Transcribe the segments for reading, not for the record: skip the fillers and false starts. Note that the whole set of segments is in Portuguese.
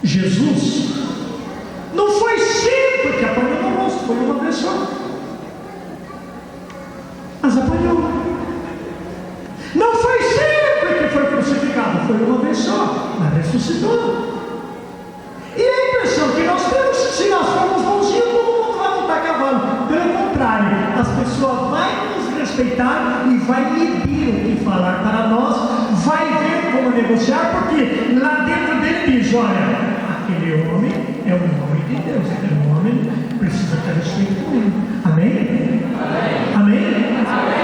Jesus não foi sempre que apanhou no rosto, foi uma vez só. Mas apanhou. Não foi sempre que foi crucificado, foi uma vez só, mas ressuscitou. E a impressão que nós temos, se nós formos bonzinhos, todo mundo vai montar cavalo. Pelo contrário, as pessoas vão nos respeitar e vai medir o que falar para nós, vai ver como negociar, porque lá dentro dele diz: olha, aquele homem é o nome de Deus, aquele homem precisa ter respeito com ele. Amém? Amém?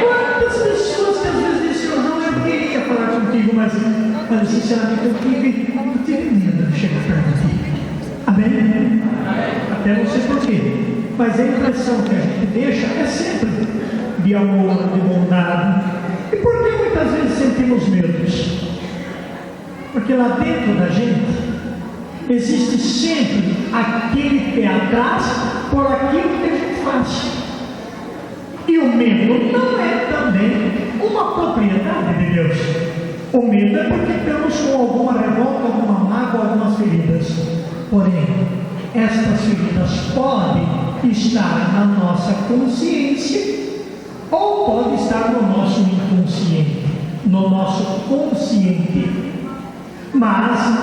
Quantas pessoas que às vezes dizem: João, eu queria falar contigo, mas sinceramente eu tive medo de chegar perto de ti. Amém? Até não sei porquê, mas a impressão que a gente deixa é sempre de amor, de bondade. E por que muitas vezes sentimos medos? Porque lá dentro da gente existe sempre aquele pé atrás por aquilo que a gente faz. E o medo não é também uma propriedade de Deus. O medo é porque estamos com alguma revolta, alguma mágoa, algumas feridas. Porém, estas feridas podem estar na nossa consciência ou podem estar no nosso inconsciente, no nosso consciente, mas,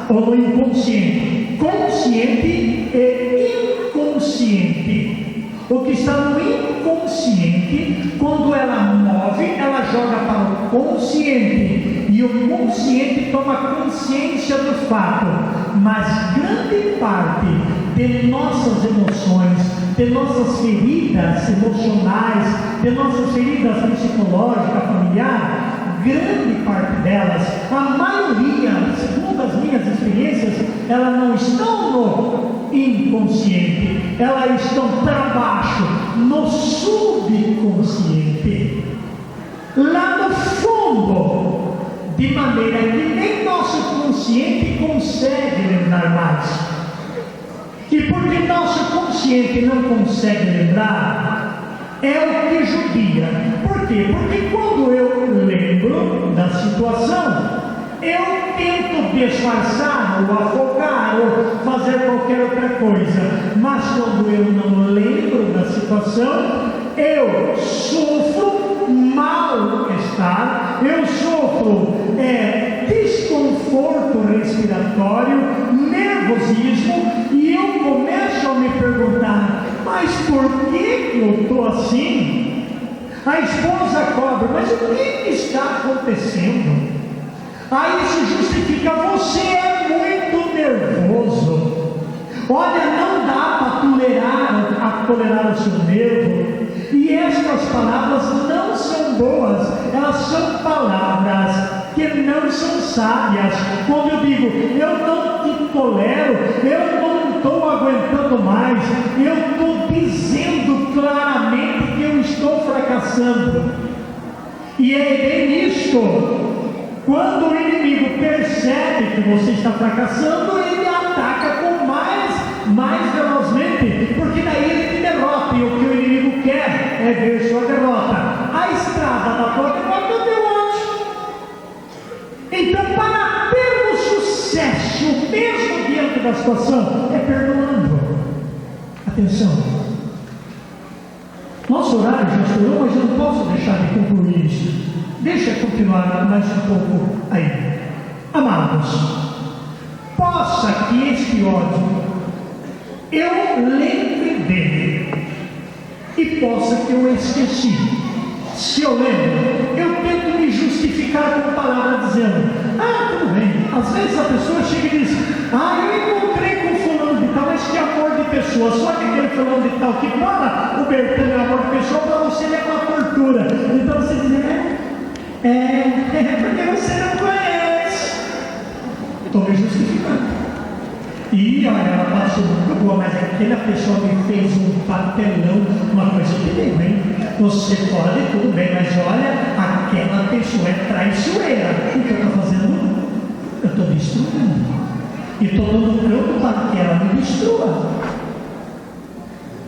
ou no inconsciente, consciente e inconsciente. O que está no inconsciente, quando ela move, ela joga para o consciente, e o consciente toma consciência do fato, mas grande parte de nossas emoções, de nossas feridas emocionais, de nossas feridas psicológicas, familiares, grande parte delas, a maioria, segundo as minhas experiências, elas não estão no inconsciente, elas estão para baixo, no subconsciente, lá no fundo, de maneira que nem nosso consciente consegue lembrar mais. E porque nosso consciente não consegue lembrar, é o que judia. Por quê? Porque quando eu lembro da situação, eu tento disfarçar, ou afogar, ou fazer qualquer outra coisa. Mas quando eu não lembro da situação, eu sofro mal-estar, eu sofro desconforto respiratório, nervosismo, e eu começo a me perguntar: mas por que eu estou assim? A esposa cobra: mas o que está acontecendo? Aí se justifica: você é muito nervoso. Olha, não dá para tolerar o seu nervo. E estas palavras não são boas, elas são palavras que não são sábias. Quando eu digo: eu não te tolero, eu não estou aguentando mais, eu estou dizendo claramente que eu estou fracassando. E é bem isto. Quando o inimigo percebe que você está fracassando, ele ataca com mais velozmente, porque daí ele te derrota, e o que o inimigo quer é ver sua derrota. A estrada da tua derrota é onde? Então, para termos sucesso, mesmo diante da situação, é perdoando. Atenção, nosso horário já estourou, mas eu não posso deixar de concluir isso. Deixa eu continuar mais um pouco aí. Amados, possa que este ódio eu lembre dele, e possa que eu esqueci. Se eu lembro, eu tento me justificar com palavras dizendo: tudo bem. Às vezes a pessoa chega e diz: eu encontrei com fulano de tal, mas que amor de pessoa. Só que aquele fulano de tal que fala o Bertano amor de pessoa, para você é uma tortura. Então você diz: porque você não conhece. Estou me justificando. E olha, ela passou muito boa, mas aquela pessoa me fez um papelão, uma coisa terrível, hein? Você pode, tudo bem, mas olha, aquela pessoa é traiçoeira. O que eu estou fazendo? Eu estou destruindo. E estou dando campo para que ela me destrua.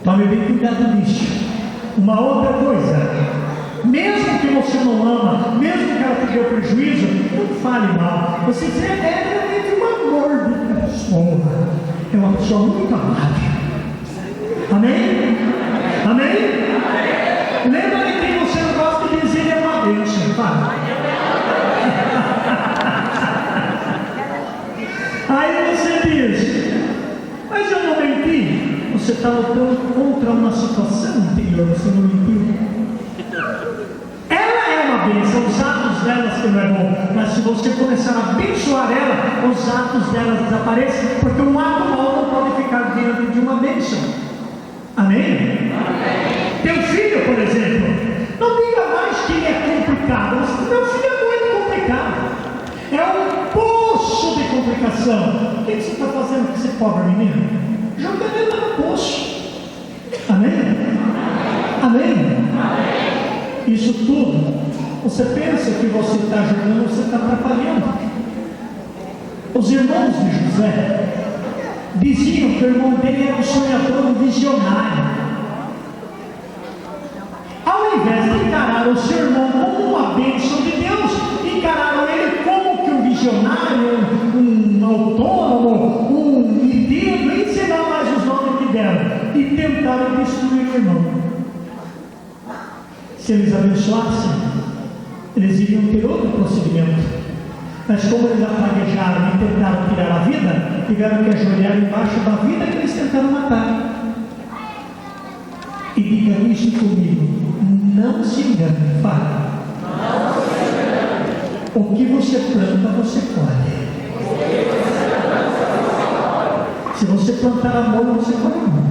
Tome bem cuidado nisso. Uma outra coisa: mesmo que você não ama, mesmo que ela te dê prejuízo, não fale mal. Você diz, é realmente um amor de pessoa. É uma pessoa muito amável. Amém? Amém? Lembra de quem você não gosta de dizer, é uma bênção. Fala. Aí você diz, mas eu não menti. Você está lutando contra uma situação interior, você não mentiu. Ela é uma bênção, os atos delas que não é bom, mas se você começar a abençoar ela, os atos delas desaparecem, porque um ato mau não pode ficar dentro de uma bênção. Amém? Teu filho, por exemplo, não diga mais que ele é complicado. Meu filho é muito complicado, é um poço de complicação. O que você está fazendo com esse pobre menino? Jogando ele no poço. Amém? Amém? Isso tudo, você pensa que você está jogando, você está atrapalhando. Os irmãos de José diziam que o irmão dele era um sonhador, um visionário. Ao invés de encarar o seu irmão como uma bênção de Deus, encararam ele como que um visionário, um autônomo, um ideiro, nem sei lá mais os nomes que deram, e tentaram destruir o irmão. Se eles abençoassem, eles iriam ter outro procedimento. Mas como eles apaguejaram e tentaram tirar a vida, tiveram que ajoelhar embaixo da vida que eles tentaram matar. E diga isso comigo, não se engane, fale. O que você planta, você colhe. Se você plantar amor, você colhe amor.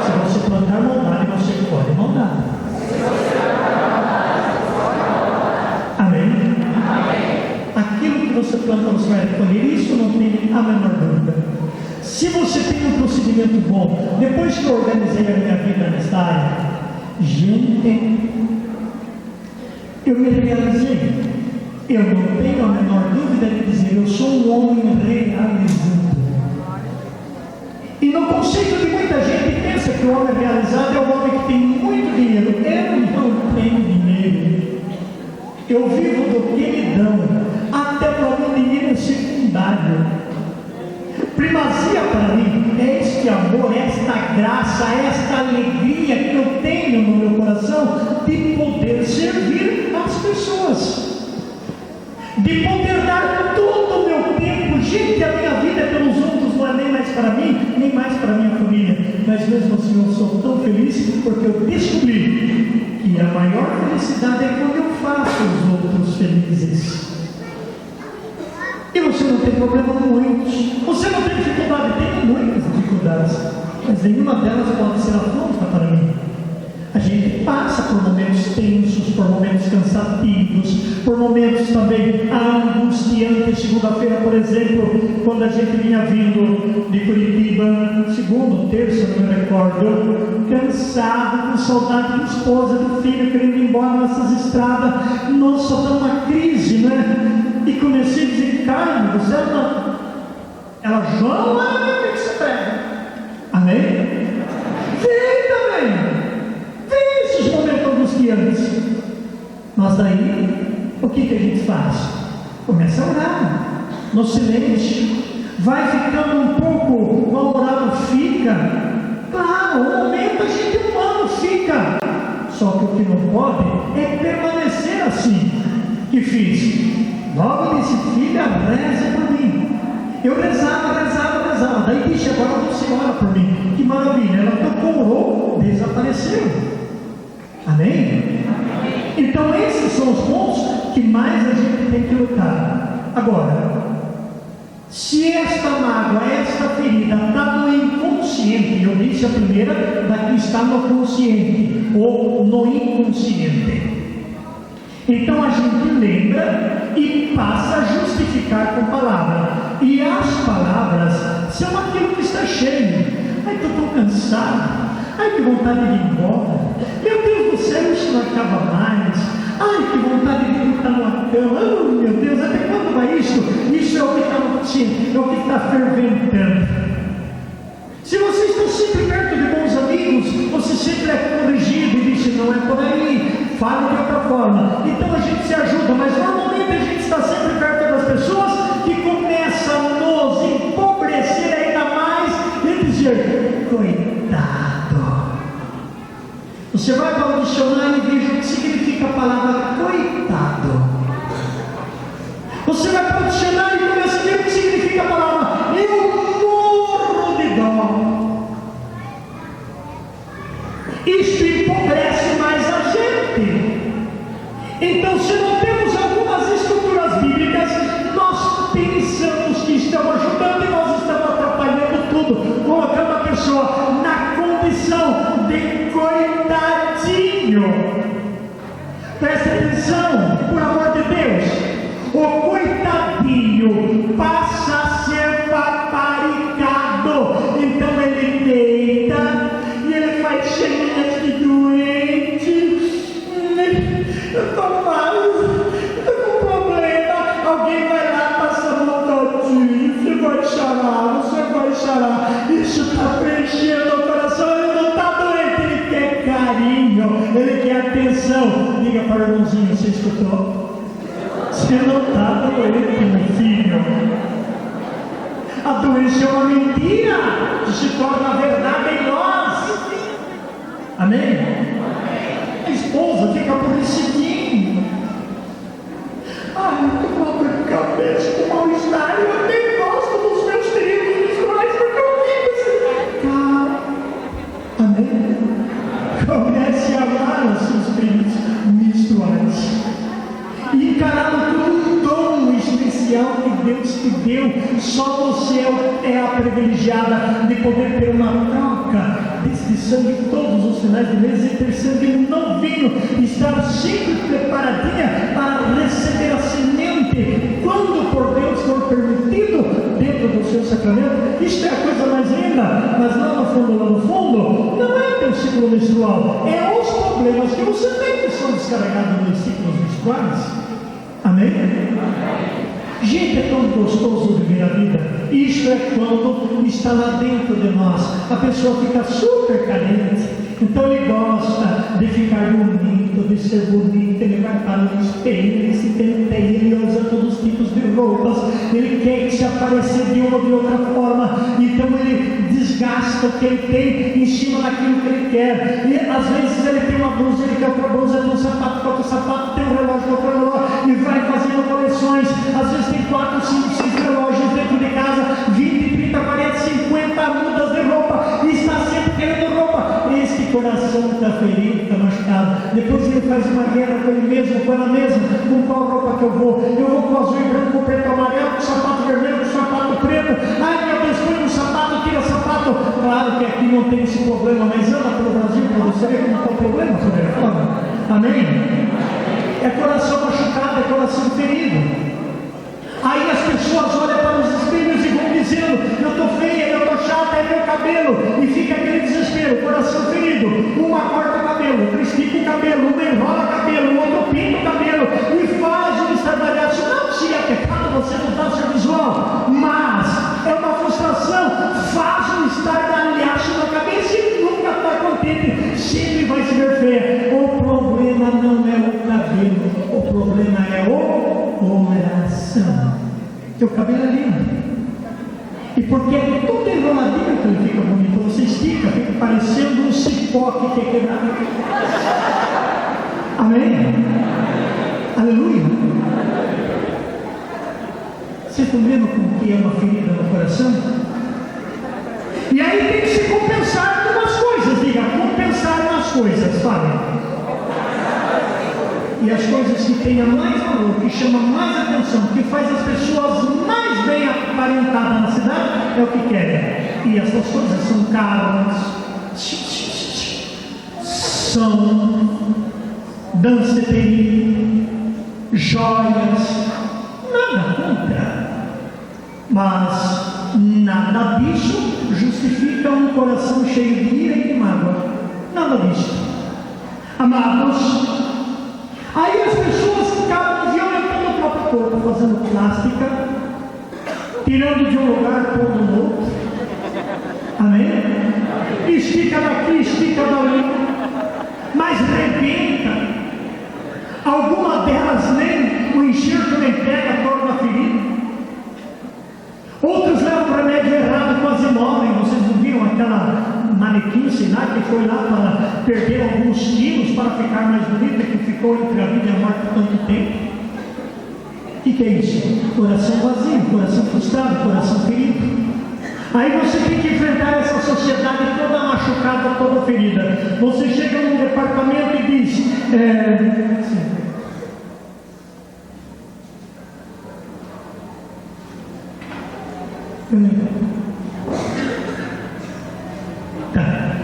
Se você plantar maldade, você colhe maldade. Amém? Aquilo que você planta, você vai colher. Isso não tem a menor dúvida. Se você tem um procedimento bom, depois que eu organizei a minha vida nessa área, gente, eu me realizei. Eu não tenho a menor dúvida de dizer, eu sou um homem realizado. E no conceito de muita gente pensa que o homem realizado é o homem que tem muito dinheiro. Eu não tenho dinheiro. Eu vivo do que me dão. Até para mim dinheiro é secundário. Primazia para mim é este amor, esta graça, esta alegria que eu tenho no meu coração de poder servir as pessoas, de poder dar todo o meu tempo. Gente, a minha vida é pelos outros, não é nem mais para mim, nem mais para minha família, mas mesmo assim eu sou tão feliz porque eu descobri que a maior felicidade é quando eu faço os outros felizes. E você não tem problema com muitos. Você não tem dificuldade, tem muitas dificuldades, mas nenhuma delas pode ser afronta para mim. A gente passa por momentos tensos, por momentos cansativos, por momentos também angustiantes. Segunda-feira, por exemplo, quando a gente vinha vindo de Curitiba, segunda, terça, não me recordo, cansado, com saudade da esposa, do filho, querendo ir embora nessas estradas. Nossa, dá uma crise, né? E comecei a dizer, Carmen, você é uma... Ela, João, o que você prega? Amém? Vem também. Vem esses momentos angustiantes. Mas daí, o que a gente faz? Começa a orar, no silêncio. Vai ficando um pouco mal-humorado, fica. Claro, um momento a gente humano fica. Só que o que não pode é permanecer assim. Que fiz? Logo disse, filha, reza por mim. Eu rezava. Daí disse, agora você ora por mim. Que maravilha, ela tocou, desapareceu. Amém? Então esses são os pontos que mais a gente tem que lutar. Agora, se esta mágoa, esta ferida está no inconsciente, eu disse a primeira, daqui está no consciente ou no inconsciente. Então a gente lembra e passa a justificar com palavras. E as palavras são aquilo que está cheio. Ai, que eu estou cansado. Ai, que vontade de ir embora. Meu Deus do céu, isso não acaba mais. Ai, que vontade de botar numa cama. Oh, meu Deus, até quando vai isso? Isso é o que está no consciente, é o que está ferventando. Se vocês estão sempre perto de bons amigos, amigos, você sempre é corrigido e diz: não é por aí, fale de outra forma. Então a gente se ajuda, mas normalmente a gente está sempre perto das pessoas que começam a nos empobrecer ainda mais e dizer: coitado. Você vai para o dicionário e veja o que significa a palavra coitado. Você vai para o dicionário e começa a ver o que significa a palavra eu morro de dó. Isto empobrece mais a gente. Então, se não temos algumas estruturas bíblicas, nós pensamos que estamos ajudando e nós estamos atrapalhando tudo, colocando a pessoa na condição de coitadinho. Preste atenção, por amor de Deus. O coitadinho passa a ser paparicado. Então ele deita e ele faz ceninhas de doente. Eu estou mal, estou com problema. Alguém vai lá, passa a mão todinho. Você vai chorar, você vai chorar. Isso está preenchendo o coração. Ele não está doente, ele quer carinho, ele quer atenção. Diga para o irmãozinho: você escutou? Você não está doente, meu filho. A doença é uma mentira que se torna verdade em nós. Amém? A esposa fica aborrecidinha. Ai, eu estou com uma dor de cabeça, com mal-estar. Eu nem gosto dos meus queridos visuais porque eu vivo assim. Calma. Amém? Comece a amar os seus filhos menstruantes e encará-lo como um dom especial que Deus te deu. Só você é a privilegiada de poder ter uma troca desse sangue todos os finais de mês e ter sangue novinho, estar sempre preparadinha para receber a semente quando por Deus for permitido dentro do seu sacramento. Isto é a coisa mais linda. Mas lá no fundo, não é teu ciclo menstrual, é os problemas que você tem que são descarregados nos ciclos menstruais. Amém? Gente, é tão gostoso viver a vida. Isto é quando está lá dentro de nós. A pessoa fica super carente. Então ele gosta de ficar bonito, de ser bonito. Ele vai para o espelho, ele se penteia, ele usa todos os tipos de roupas. Ele quer se aparecer de uma ou de outra forma. Então ele desgasta o que ele tem em cima daquilo que ele quer. E às vezes ele tem uma blusa, ele quer outra blusa, tem um sapato, outro sapato, tem um relógio, outro relógio, e vai fazendo coleções. Às vezes tem 4, 5, 6 relógios dentro de casa, 20, 30, 40, 50 mudas de roupa, e está sempre querendo roupa. Este coração está ferido, está machucado. Depois ele faz uma guerra com ele mesmo, com ela mesma. Com qual roupa que eu vou? Eu vou com azul e branco, com preto, amarelo, com sapato vermelho, com sapato preto. Ai meu Deus, põe um sapato, tira sapato. Claro que aqui não tem esse problema, mas anda pelo Brasil para você ver que não tem problema sobre a forma. Amém? É coração machucado, é coração ferido. Aí as pessoas olham para os espelhos e vão dizendo: eu estou feia, eu estou chata, é meu cabelo. E fica aquele desespero, coração ferido. Uma corta o cabelo, outra estica o cabelo, uma enrola o cabelo, outro pinta o cabelo e faz um estardalhaço. Não, se é pecado você mudar o seu visual, mas é uma frustração. Faz um estardalhaço na cabeça e nunca está contente, sempre vai se ver feia. O problema não é o cabelo, o problema é o coração. Teu cabelo é lindo. E porque é tudo enroladinho que ele fica bonito. Você estica, fica parecendo um cipó que quer quebrar. Amém? Aleluia. Vocês estão vendo como que é uma ferida no coração? E aí tem que se compensar com umas coisas. Diga, compensar umas coisas, fala. E as coisas que tenham mais valor, que chamam mais atenção, que faz as pessoas mais bem aparentadas na cidade, é o que querem. E essas coisas são carros, são danceteria, joias, nada contra. Mas nada disso justifica um coração cheio de ira e de mágoa. Nada disso. Amados, aí as pessoas acabam violentando o próprio corpo, fazendo plástica, tirando de um lugar, pondo no outro. Amém? Isso estica daqui, estica dali, mas rebenta. Alguma delas nem o enxerto nem pega, torna ferida. Outros levam remédio errado, quase morrem. Vocês não viram aquela manequim, sei lá, que foi lá para perder alguns quilos para ficar mais bonita, que ficou entre a vida e a morte por tanto tempo? O que é isso? Coração vazio, coração frustrado, coração ferido. Aí você tem que enfrentar essa sociedade toda machucada, toda ferida. Você chega num departamento e diz, tá.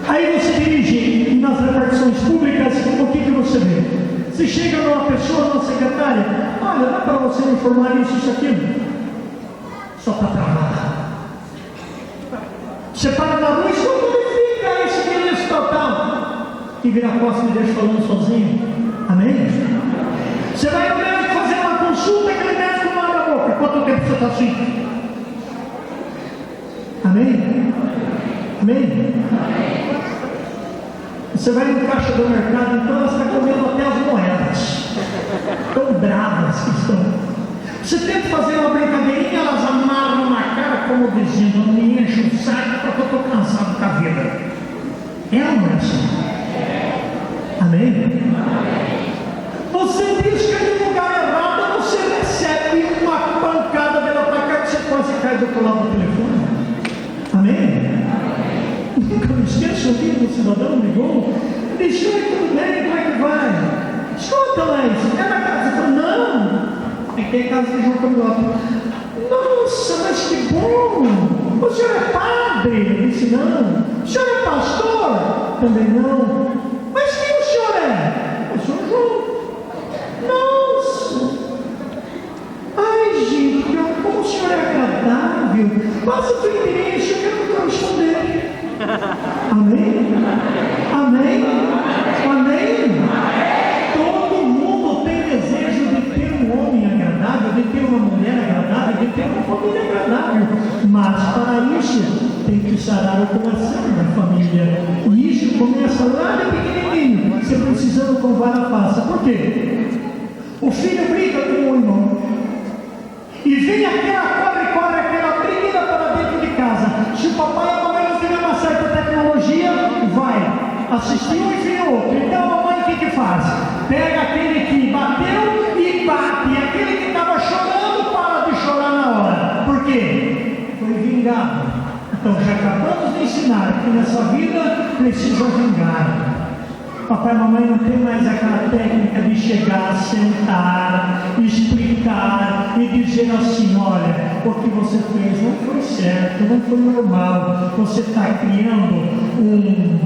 Aí você dirige nas repartições públicas, o que você vê? Você chega numa pessoa, numa secretária, olha, dá para você informar isso, aquilo? Só para trabalhar. Você para na rua e só verifica isso, aquilo, total. E vira a costa e me deixa falando sozinho. Amém? Você vai no médico fazer uma consulta, aquele médico não abre a boca. Quanto tempo você está assim? Amém? Amém? Você vai no caixa do mercado, então elas estão comendo até as moedas. Tão bravas que estão. Você tenta fazer uma brincadeirinha, elas amarram na cara, como dizendo, não me enche o saco porque eu estou cansado com a vida. É ou não é assim? Amém? Você diz que é no lugar errado, você recebe uma pancada dela para cá que você quase cai do outro lado do telefone. Amém? Nunca me esqueço, um cidadão ligou e disse, oi, tudo bem, como é que vai? Escuta, Laís, é na casa? Eu falei, não. É que é casa de João Camilo. Nossa, mas que bom! O senhor é padre? Eu disse, não. O senhor é pastor? Também não. Mas quem o senhor é? Eu sou João. Nossa! Ai, gente, como o senhor é agradável. Passa o teu endereço, eu quero corresponder. Amém? Amém? Amém? Todo mundo tem desejo de ter um homem agradável, de ter uma mulher agradável, de ter uma família agradável. Mas para isso tem que sarar o coração da família. E isso começa lá de pequenininho, você precisando com vara passa. Por quê? O filho briga com o irmão. E vem aquela corre, aquela briga para dentro de casa. Se o papai e a mamãe não tiver uma certa tecnologia, vai assistir um e vem outro. Então a mamãe o que faz? Pega aquele que bateu e bate. E aquele que estava chorando, para de chorar na hora. Por quê? Foi vingado. Então já acabamos de ensinar que nessa vida precisa vingar. Papai e mamãe não tem mais aquela técnica de chegar, sentar, explicar e dizer assim, olha, o que você fez não foi certo, não foi normal, você está criando um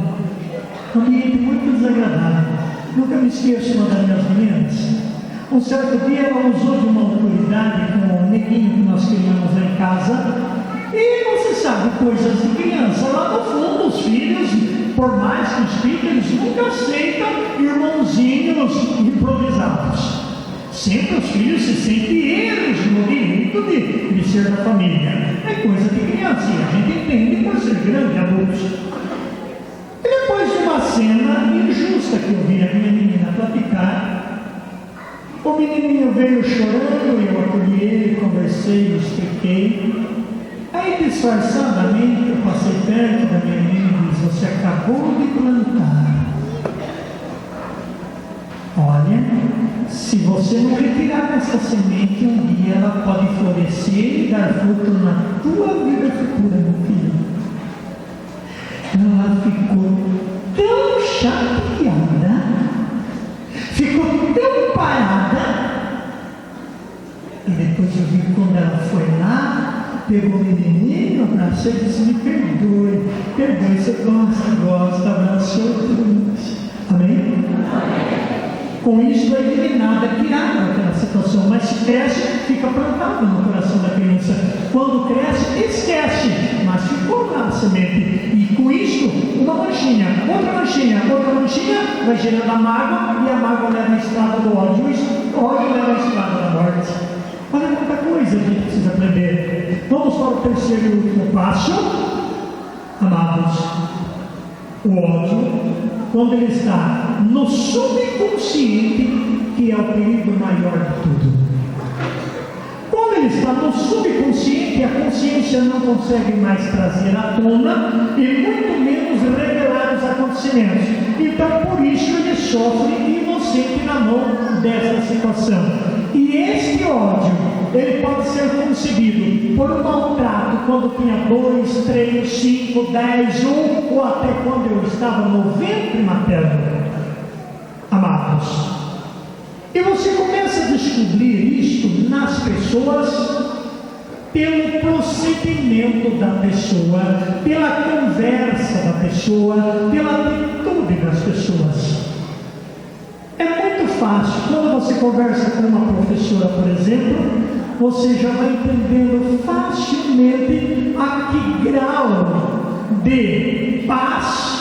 ambiente muito desagradável. Nunca me esqueço uma das minhas meninas. Um certo dia ela usou de uma autoridade com o neguinho que nós criamos lá em casa. E você sabe, coisas de criança, lá no fundo os filhos, por mais que expliquem, eles nunca aceitam irmãozinhos improvisados. Sempre os filhos se sentem eles no direito de ser da família. É coisa de criança, e a gente entende por ser grande adultos. E depois de uma cena injusta que eu vi a minha menina platicar, o menininho veio chorando, eu acolhi ele, conversei, expliquei. Aí disfarçadamente eu passei perto da minha menina e disse, você acabou de plantar. Olha, se você não retirar essa semente, um dia ela pode florescer e dar fruto na tua vida futura, meu filho. Ela ficou tão chateada, ficou tão parada, e depois eu vi quando ela foi lá, pegou o menininho, abraçou e disse, me perdoe, você gosta, abraçou tudo. Amém? Com isso é eliminada, tirada daquela situação, mas se cresce, fica plantado no coração da criança. Quando cresce, esquece, mas ficou lá a semente. E com isso, uma manchinha, outra manchinha, vai gerando a mágoa, e a mágoa leva a estrada do ódio, o ódio leva a estrada da morte. Olha quanta coisa a gente precisa aprender. Vamos para o terceiro e último passo. Amados, o ódio, quando ele está no subconsciente, que é o perigo maior de tudo. Quando ele está no subconsciente, a consciência não consegue mais trazer à tona e muito menos revelar os acontecimentos. Então, por isso, ele sofre inocente na mão dessa situação. E este ódio, ele pode ser concebido por um maltrato quando tinha 2, 3, 5, 10, 1 ou até quando eu estava no ventre materno. Amados, e você começa a descobrir isto nas pessoas pelo procedimento da pessoa, pela conversa da pessoa, pela atitude das pessoas. É muito fácil, quando você conversa com uma professora, por exemplo, você já vai entendendo facilmente a que grau de paz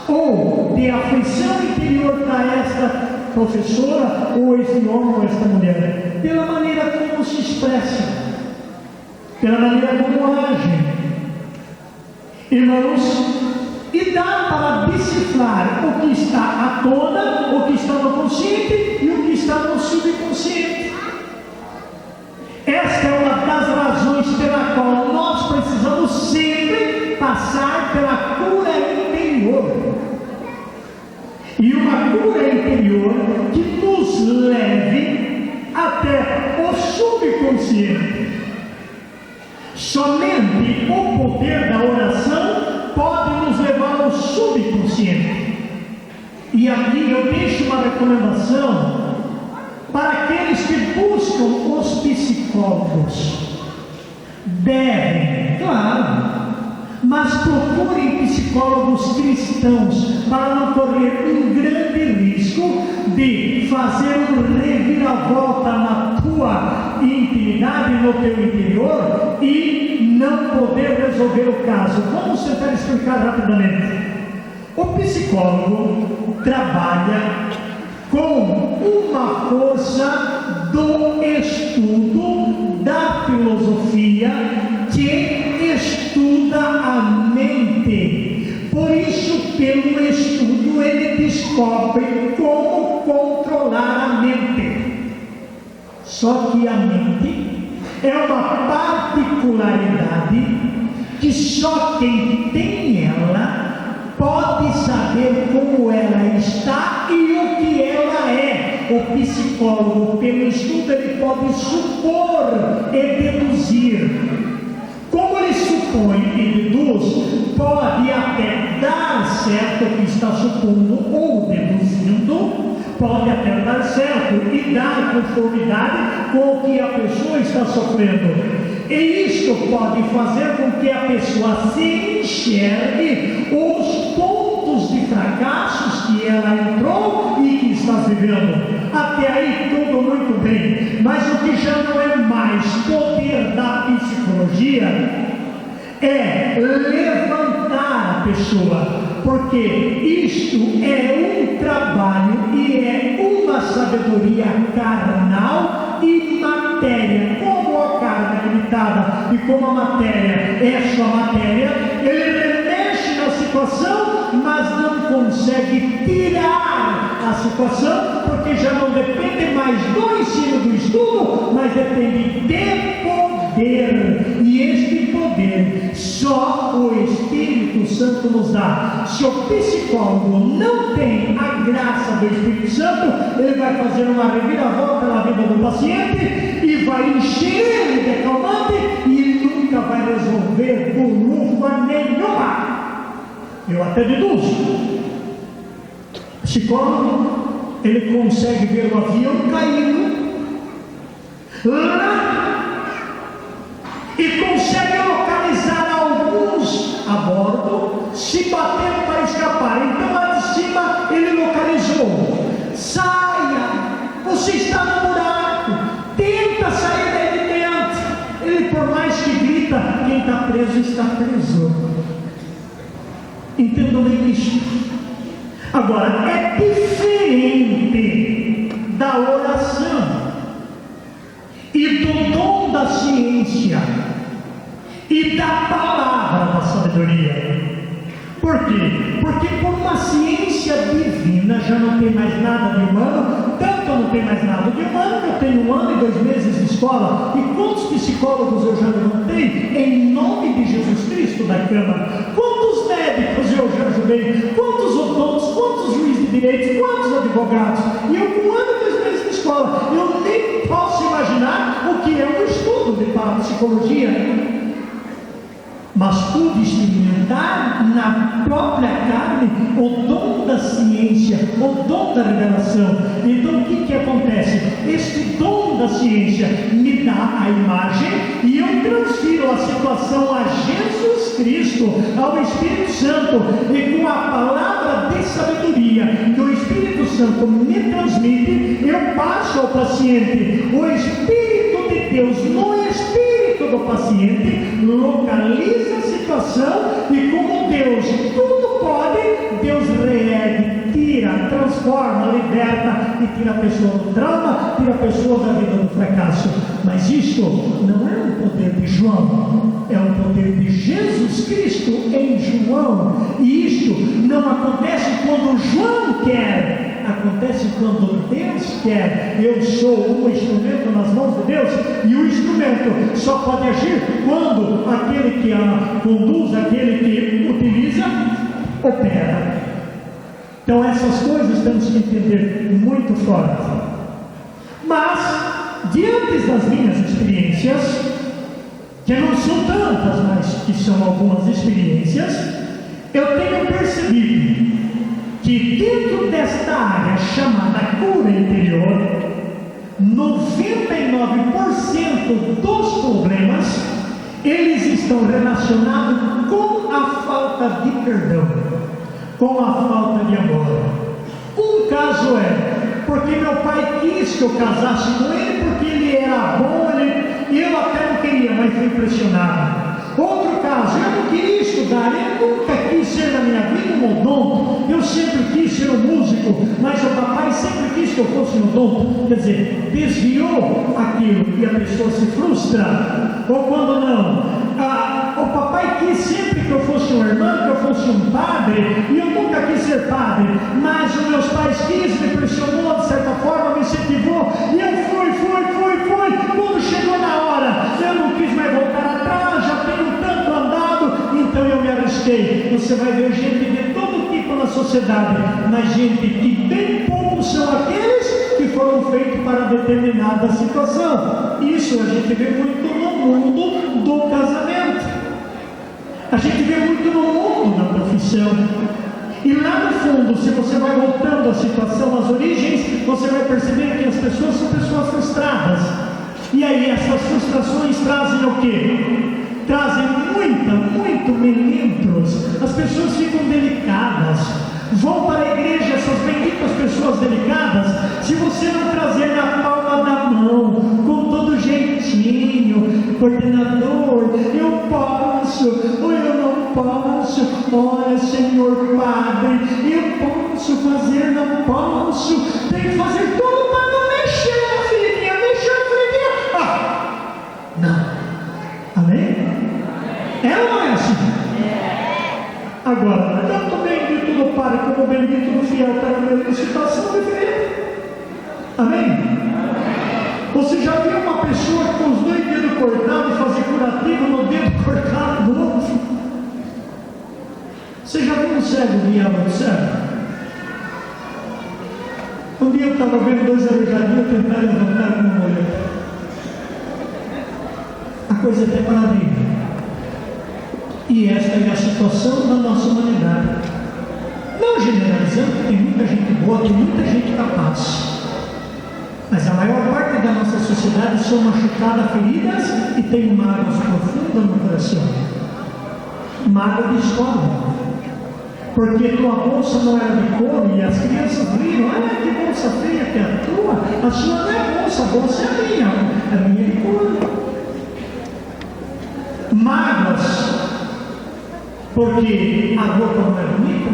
ou de afeição interior está esta professora, ou esse homem, ou esta mulher, pela maneira como se expressa, pela maneira como age. Irmãos, e dá para decifrar o que está à tona, o que está no consciente e o que está no subconsciente. Esta é uma das razões pela qual nós precisamos sempre passar pela cura interior. E uma cura interior que nos leve até o subconsciente. Somente o poder da oração pode nos levar ao subconsciente. E aqui eu deixo uma recomendação para aqueles que buscam os psicólogos. Devem, claro, mas procurem psicólogos cristãos para não correr um grande risco de fazer um reviravolta na tua intimidade, no teu interior e não poder resolver o caso. Vamos tentar explicar rapidamente. O psicólogo trabalha com uma força do estudo da filosofia que estuda a mente. Por isso, pelo estudo, ele descobre como controlar a mente. Só que a mente é uma particularidade que só quem tem ela pode saber como ela está e o que ela é. O psicólogo, pelo estudo, ele pode supor e deduzir. Como ele supõe e deduz, pode até dar certo o que está supondo ou deduzindo, pode até dar certo e dar conformidade com o que a pessoa está sofrendo. E isto pode fazer com que a pessoa se enxergue os pontos de fracassos que ela entrou e que está vivendo. Até aí tudo muito bem, mas o que já não é mais poder da psicologia é levantar a pessoa, porque isto é um trabalho e é uma sabedoria carnal e matéria. Como a carne é limitada e como a matéria é só matéria, ele remexe na situação, mas não consegue tirar a situação, porque já não depende mais do ensino, do estudo, mas depende de poder. E este poder só o Espírito Santo nos dá. Se o psicólogo não tem a graça do Espírito Santo, ele vai fazer uma reviravolta na vida do paciente e vai encher ele de calmante e nunca vai resolver burufa nenhuma. Eu até deduzo. O psicólogo, ele consegue ver o avião caindo lá e consegue localizar alguns a bordo, se batendo para escapar. Então lá de cima ele localizou. Saia, você está no buraco, tenta sair daí de dentro. Ele, por mais que grita, quem está preso está preso. Entendam bem isso. Agora, é diferente da oração e do dom da ciência e da palavra da sabedoria. Por quê? Porque por uma ciência divina já não tem mais nada de humano, tanto não tem mais nada de humano que eu tenho 1 ano e 2 meses de escola. E quantos psicólogos eu já levantei em nome de Jesus Cristo da Câmara? Quantos médicos eu já ajudei? Quantos odontos? Quantos juízes de direito? Quantos advogados? E eu com 1 ano e 2 meses de escola, eu nem posso imaginar o que é um estudo de parapsicologia. Mas pude experimentar na própria carne o dom da ciência, o dom da revelação. Então o que acontece? Este dom da ciência me dá a imagem e eu transfiro a situação a Jesus Cristo, ao Espírito Santo, e com a palavra de sabedoria que o Espírito Santo me transmite, eu passo ao paciente o Espírito de Deus no Espírito do paciente, localiza a situação e como Deus tudo pode, Deus reergue, tira, transforma, liberta e tira a pessoa do trauma, tira a pessoa da vida do fracasso. Mas isto não é um poder de João, é um poder de Jesus Cristo em João. E isto não acontece quando João quer, acontece quando Deus quer. Eu sou um instrumento nas mãos de Deus, e o instrumento só pode agir quando aquele que a conduz, aquele que utiliza, opera. Então essas coisas temos que entender muito forte. Mas diante das minhas experiências, que não são tantas, mas que são algumas experiências, eu tenho percebido que dentro desta área chamada cura interior, 99% dos problemas, eles estão relacionados com a falta de perdão, com a falta de amor. Um caso é, porque meu pai quis que eu casasse com ele, porque ele era bom, eu até não queria, mas fui impressionado. Outro caso, eu não queria estudar, eu nunca quis ser na minha vida um odonto, eu sempre quis ser um músico, mas o papai sempre quis que eu fosse um odonto. Quer dizer, desviou aquilo e a pessoa se frustra. Ou quando não, o papai quis sempre que eu fosse uma irmã, que eu fosse um padre, e eu nunca quis ser padre, mas os meus pais quis, me pressionou de certa forma, me incentivou, e eu fui. Quando chegou na hora, eu não quis mais voltar atrás, já tenho tanto andado, então eu me arrisquei. Você vai ver gente de todo tipo na sociedade, mas gente que bem poucos são aqueles que foram feitos para determinada situação. Isso a gente vê muito no mundo do casamento, a gente vê muito no mundo da profissão. E lá no fundo, se você vai voltando à situação, às origens, você vai perceber que as pessoas são pessoas frustradas. E aí essas frustrações trazem o quê? Trazem muito melindros. As pessoas ficam delicadas. Vão para a igreja essas benditas pessoas delicadas. Se você não trazer na palma da mão, com todo jeitinho, coordenador, eu posso, ou eu não posso, olha Senhor Padre, eu posso fazer, não posso, tem que fazer tudo para não mexer, filhinha, não. Amém? É ou não é assim? Agora, tanto bendito do Pai como bendito do fiel está na mesma situação diferente. Amém? Você já viu uma pessoa com os 2 dedos cortados fazer curativo no dedo cortado do outro? Você já viu um cego guiar um cego? Um dia eu estava vendo 2 aleijadinhos tentar levantar com uma mulher. A coisa é até maravilha. E esta é a situação da nossa humanidade. Não generalizando, tem muita gente boa, tem muita gente capaz. Mas a maior parte da nossa sociedade são machucadas, feridas e tem mágoas profundas no coração. Mágoa de escola. Porque tua bolsa não era de couro e as crianças riram. Que bolsa feia que é a tua. A sua não é bolsa, a bolsa é a minha de couro. Mágoas. Porque a roupa não é bonita?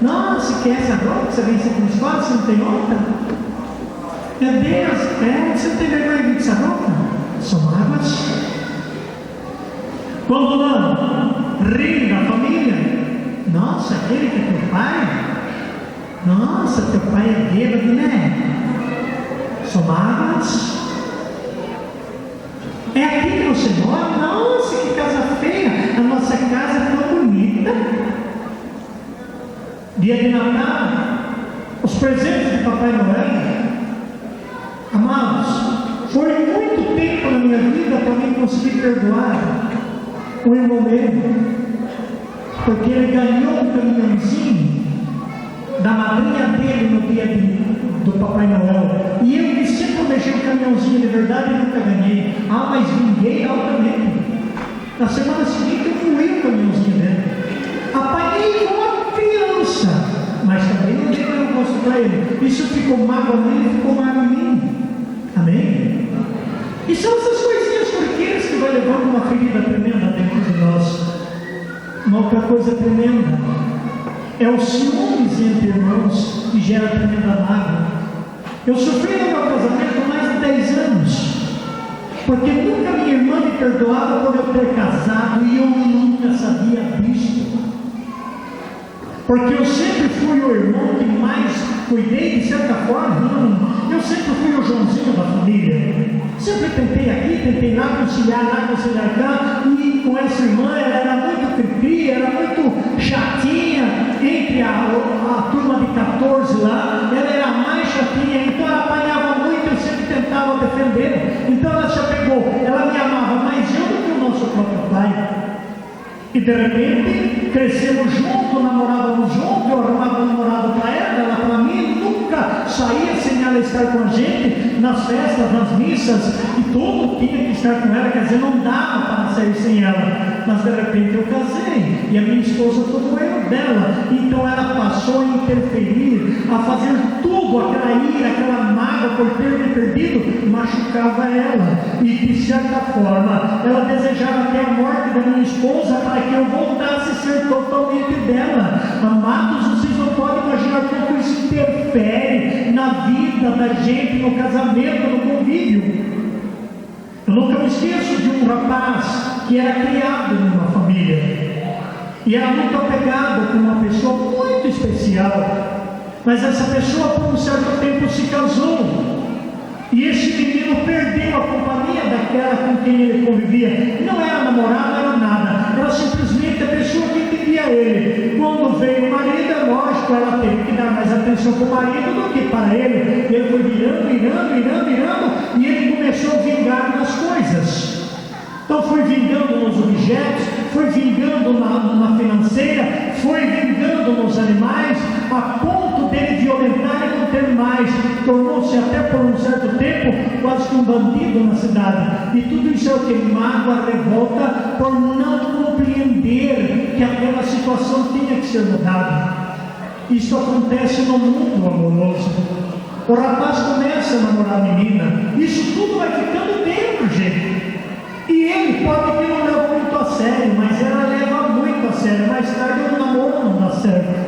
Não, se quer essa roupa, você vem sempre nos quadros, você não tem outra? Meu Deus, você não tem vergonha de essa roupa? São mágoas. Quando não, rir da família, Nossa, aquele que é teu pai? Nossa, teu pai é bêbado, né? São mágoas. É aqui que você mora? Nossa, que casa feia! A nossa casa é tão bonita. Dia de Natal, os presentes de Papai Noel. Amados, foi muito tempo na minha vida para mim conseguir perdoar o irmão meu, porque ele ganhou um caminhãozinho da madrinha dele no dia do Papai Noel, e eu que sempre deixei um caminhãozinho de verdade e nunca ganhei. Mas vinguei altamente. Na semana seguinte eu fui o caminhãozinho dele, apaguei uma criança, mas também não dei o gosto para ele. Isso ficou mágoa nele, ficou mágoa em mim. Amém? E são essas coisinhas corriqueiras que vai levando uma ferida tremenda dentro de nós. Uma outra coisa tremenda é o ciúmes entre irmãos, que gera tremenda mágoa. Eu sofri no meu casamento mais de 10 anos, porque nunca minha irmã me perdoava por eu ter casado e eu nunca sabia disso. Porque eu sempre fui o irmão que mais cuidei, de certa forma. Eu sempre fui o Joãozinho da família. Sempre tentei aqui, tentei lá, conciliar cá. E com essa irmã, ela era muito cri-cri, era muito chatinha. Entre a turma de 14 lá, ela era mais chatinha. Então ela apanhava muito, eu sempre tentava defender. Então ela se apegou, ela me amava mais eu do que o nosso próprio pai. E de repente, crescemos juntos, namorávamos juntos, eu arrumava um namorado para ela para mim, nunca saía sem ela estar com a gente, nas festas, nas missas, e tudo tinha que estar com ela, quer dizer, não dava para sair sem ela. Mas de repente eu casei, e a minha esposa foi o erro dela, então ela passou a interferir, a fazer tudo, aquela ira, aquela mágoa por ter me perdido, machucava ela, e de certa forma, ela desejava até a morte da minha esposa para que eu voltasse a ser totalmente dela. Amados, vocês não podem imaginar como isso interfere na vida da gente, no casamento, no convívio. Eu nunca me esqueço de um rapaz que era criado numa família e era muito apegado com uma pessoa muito especial, mas essa pessoa por um certo tempo se casou e esse menino perdeu a companhia daquela com quem ele convivia. Não era namorado, era nada, era simplesmente a pessoa que entendia ele. Quando veio o marido, é lógico, ela teve que dar mais atenção para o marido do que para ele. Ele foi virando, e ele começou a vingar nas coisas. Então foi vingando nos objetos, foi vingando na financeira, foi vingando nos animais, a ponto dele violentar e não ter mais. Tornou-se até por um certo tempo quase que um bandido na cidade. E tudo isso é o que? Mágoa, revolta, por não compreender que aquela situação tinha que ser mudada. Isso acontece no mundo amoroso. O rapaz começa a namorar a menina, isso tudo vai ficando dentro, gente. E ele pode que não leva muito a sério, mas ela leva muito a sério. Mais tarde o namoro não dá certo.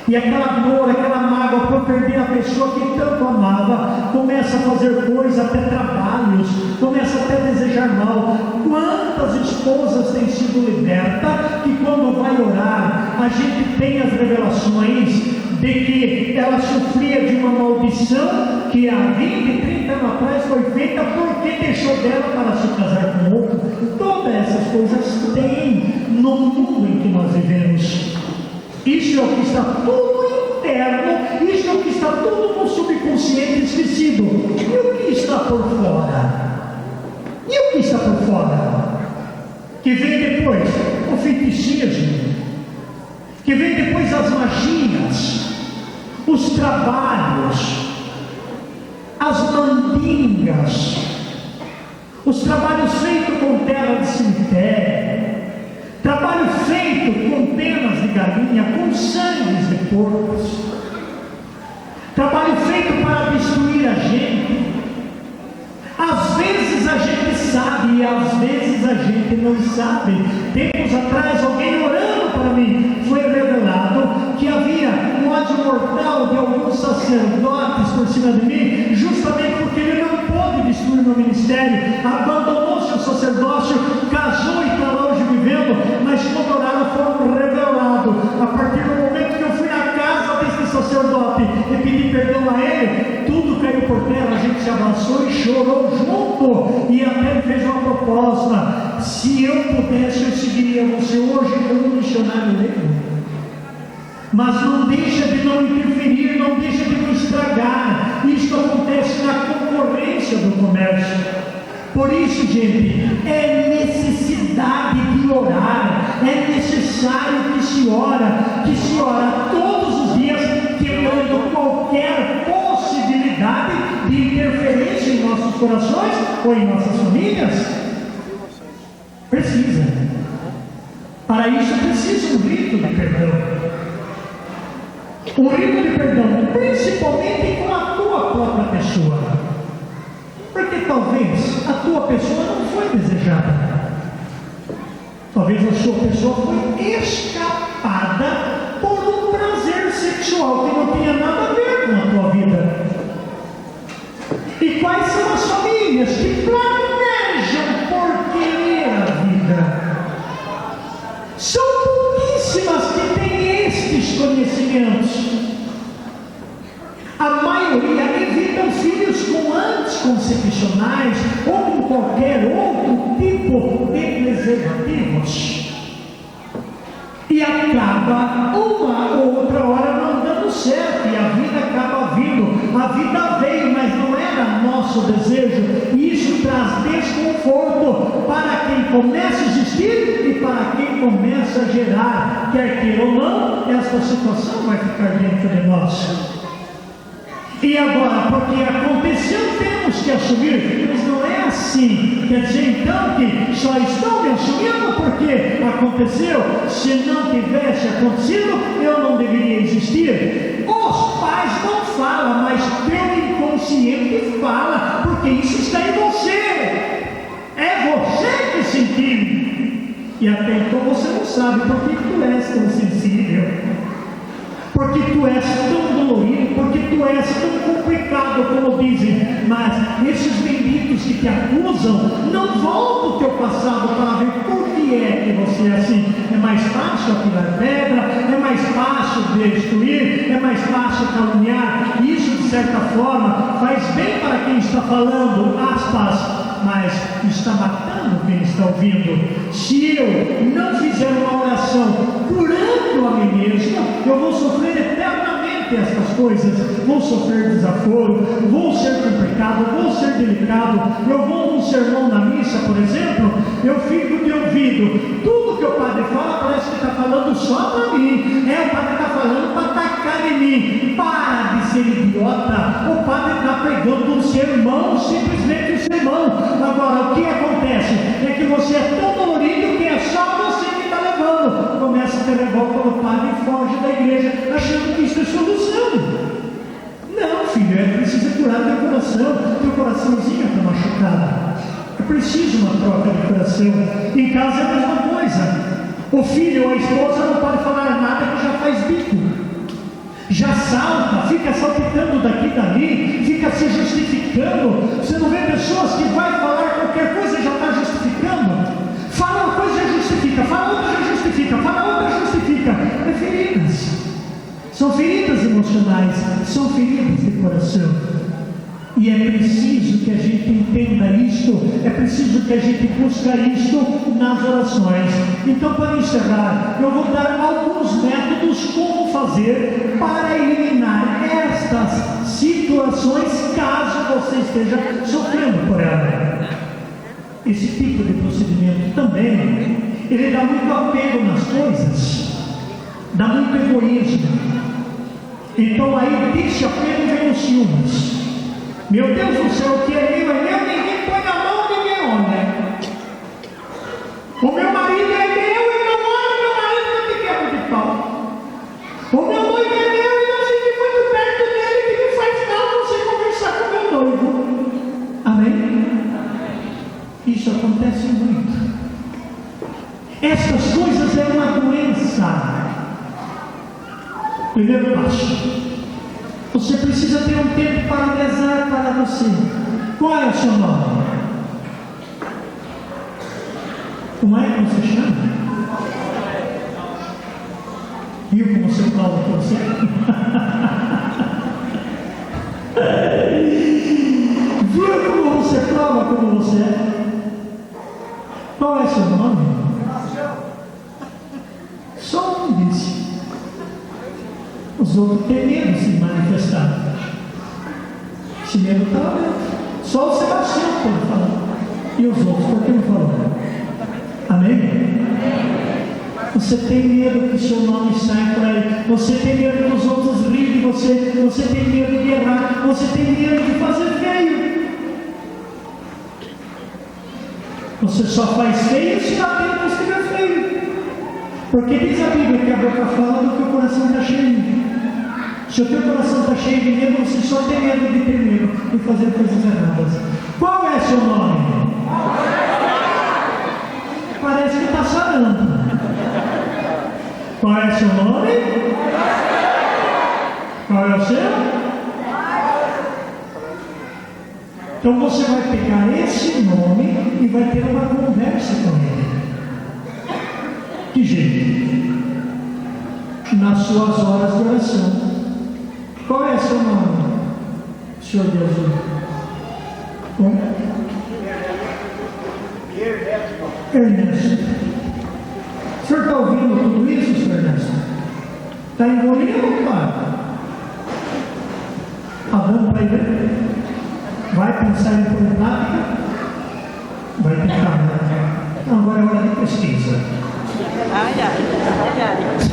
E aquela dor, aquela mágoa por perder a pessoa que tanto amava, começa a fazer coisa, até trabalhos, começa até a desejar mal. Quantas esposas têm sido libertas que quando vai orar, a gente tem as revelações de que ela sofria de uma maldição que há 20, 30 anos atrás foi feita porque deixou dela para se casar com outro. Todas essas coisas tem no mundo em que nós vivemos. Isso é o que está tudo interno, isso é o que está tudo no subconsciente esquecido. E o que está por fora? E o que está por fora? Que vem depois o feiticismo, que vem depois as magias, os trabalhos, as mandingas, os trabalhos feitos com terra de cemitério, trabalho feito com penas de galinha, com sangues de porcos, trabalho feito para destruir a gente. Às vezes a gente sabe e às vezes a gente não sabe. Tempos atrás, alguém orando para mim, foi revelado que havia um ódio mortal de alguns sacerdotes por cima de mim, justamente porque ele não pôde destruir meu ministério, abandonou seu sacerdócio, casou e está lá hoje vivendo, mas quando oraram foram revelados. A sacerdote e pedir perdão a ele, tudo caiu por terra, a gente se abraçou e chorou junto, e até fez uma proposta: se eu pudesse, eu seguiria você hoje como missionário negro. Mas não deixa de não interferir, não deixa de não estragar. Isso acontece na concorrência do comércio. Por isso, gente, é necessidade de orar, é necessário que se ora todos os dias, quebrando qualquer possibilidade de interferência em nossos corações ou em nossas famílias. Precisa. Para isso precisa um rito de perdão. Um rito de perdão, principalmente com a tua própria pessoa. Porque talvez a tua pessoa não foi desejada. Talvez a sua pessoa foi escapada por um prazer sexual que não tinha nada a ver com a tua vida. E quais são as famílias que planejam por querer a vida? São pouquíssimas que têm estes conhecimentos. A maioria evitam filhos com anticoncepcionais ou com qualquer outro tipo de preservativos. E acaba uma ou outra hora não dando certo, e a vida acaba vindo. A vida veio, mas não era nosso desejo, e isso traz desconforto para quem começa a existir e para quem começa a gerar. Quer queira ou não, essa situação vai ficar dentro de nós. E agora, porque aconteceu, temos que assumir, mas não é assim. Quer dizer então que só estão me assumindo porque aconteceu. Se não tivesse acontecido, eu não deveria existir. Os pais não falam, mas teu inconsciente fala, porque isso está em você. É você que sentiu. E até então você não sabe por que tu és tão sensível. Porque tu és tão dolorido, porque tu és tão complicado, como dizem. Mas esses benditos que te acusam não voltam o teu passado para ver por que é que você é assim. É mais fácil atirar pedra, é mais fácil destruir, é mais fácil caluniar. Isso, de certa forma, faz bem para quem está falando, aspas, mas está matando quem está ouvindo. Se eu não fizer uma oração curando a mim mesmo, eu vou sofrer eternamente essas coisas. Vou sofrer desaforo, vou ser complicado, vou ser delicado. Eu vou num sermão na missa, por exemplo, eu fico de ouvido. Tudo que o padre fala parece que está falando só para mim. O padre está falando para atacar em mim. Para de ser idiota. O padre está pegando um sermão, simplesmente um sermão. Agora, o que acontece é que você é tão dolorido que é só você que está levando. Começa a ter revolta pelo padre e foge da igreja, achando que isso é solução. Não, filho, é preciso curar teu coraçãozinho está machucado. É preciso uma troca de coração. Em casa é a mesma coisa. O filho ou a esposa não pode falar nada que já faz bico. Já salta, fica saltitando daqui e dali, fica se justificando. Você não vê pessoas que vai falar qualquer coisa e já está justificando? Fala uma coisa e já justifica, fala outra e já justifica, fala outra e já justifica. É feridas. São feridas emocionais, são feridas de coração. E é preciso que a gente entenda isto, é preciso que a gente busque isto nas orações. Então, para encerrar, eu vou dar alguns métodos como fazer para eliminar estas situações, caso você esteja sofrendo por ela. Esse tipo de procedimento também, ele dá muito apego nas coisas, dá muito egoísmo. Então aí desse apego vem os ciúmes. Meu Deus do céu, o que é meu, ninguém põe a mão, ninguém olha. O meu marido é meu e não olha meu marido que me quebra de pau. O meu noivo é meu e não fique muito perto dele que me faz mal você conversar com meu noivo. Amém? Isso acontece muito. Essas coisas é uma doença. Primeiro passo. Você precisa ter um tempo para rezar para você. Qual é o seu nome? Como é que você chama? Viu como você fala com você? como você é? Qual é seu nome? Só um disse. Os outros têm medo de se manifestar. Esse medo está aberto. Só o Sebastião pode falar. E os outros, por que não falou? Amém? Você tem medo que o seu nome saia por aí. Você tem medo que os outros riem de você. Você tem medo de errar. Você tem medo de fazer feio. Você só faz feio se dá tempo de estiver feio. Porque diz a Bíblia que a boca fala do que o coração está cheio. Se o teu coração está cheio de medo, você só tem medo de ter medo de fazer coisas erradas. Qual é seu nome? Parece que está sarando. Qual é seu nome? Qual é o seu? Então você vai pegar esse nome e vai ter uma conversa com ele. Que jeito? Nas suas horas de oração. Qual é seu nome, Senhor Jesus? Ernesto. O senhor está ouvindo tudo isso, Senhor Ernesto? Está engolindo, pai? Está dando para ir? Vai pensar em pôr em prática? Vai tentar, né? Não, agora é hora de pesquisa.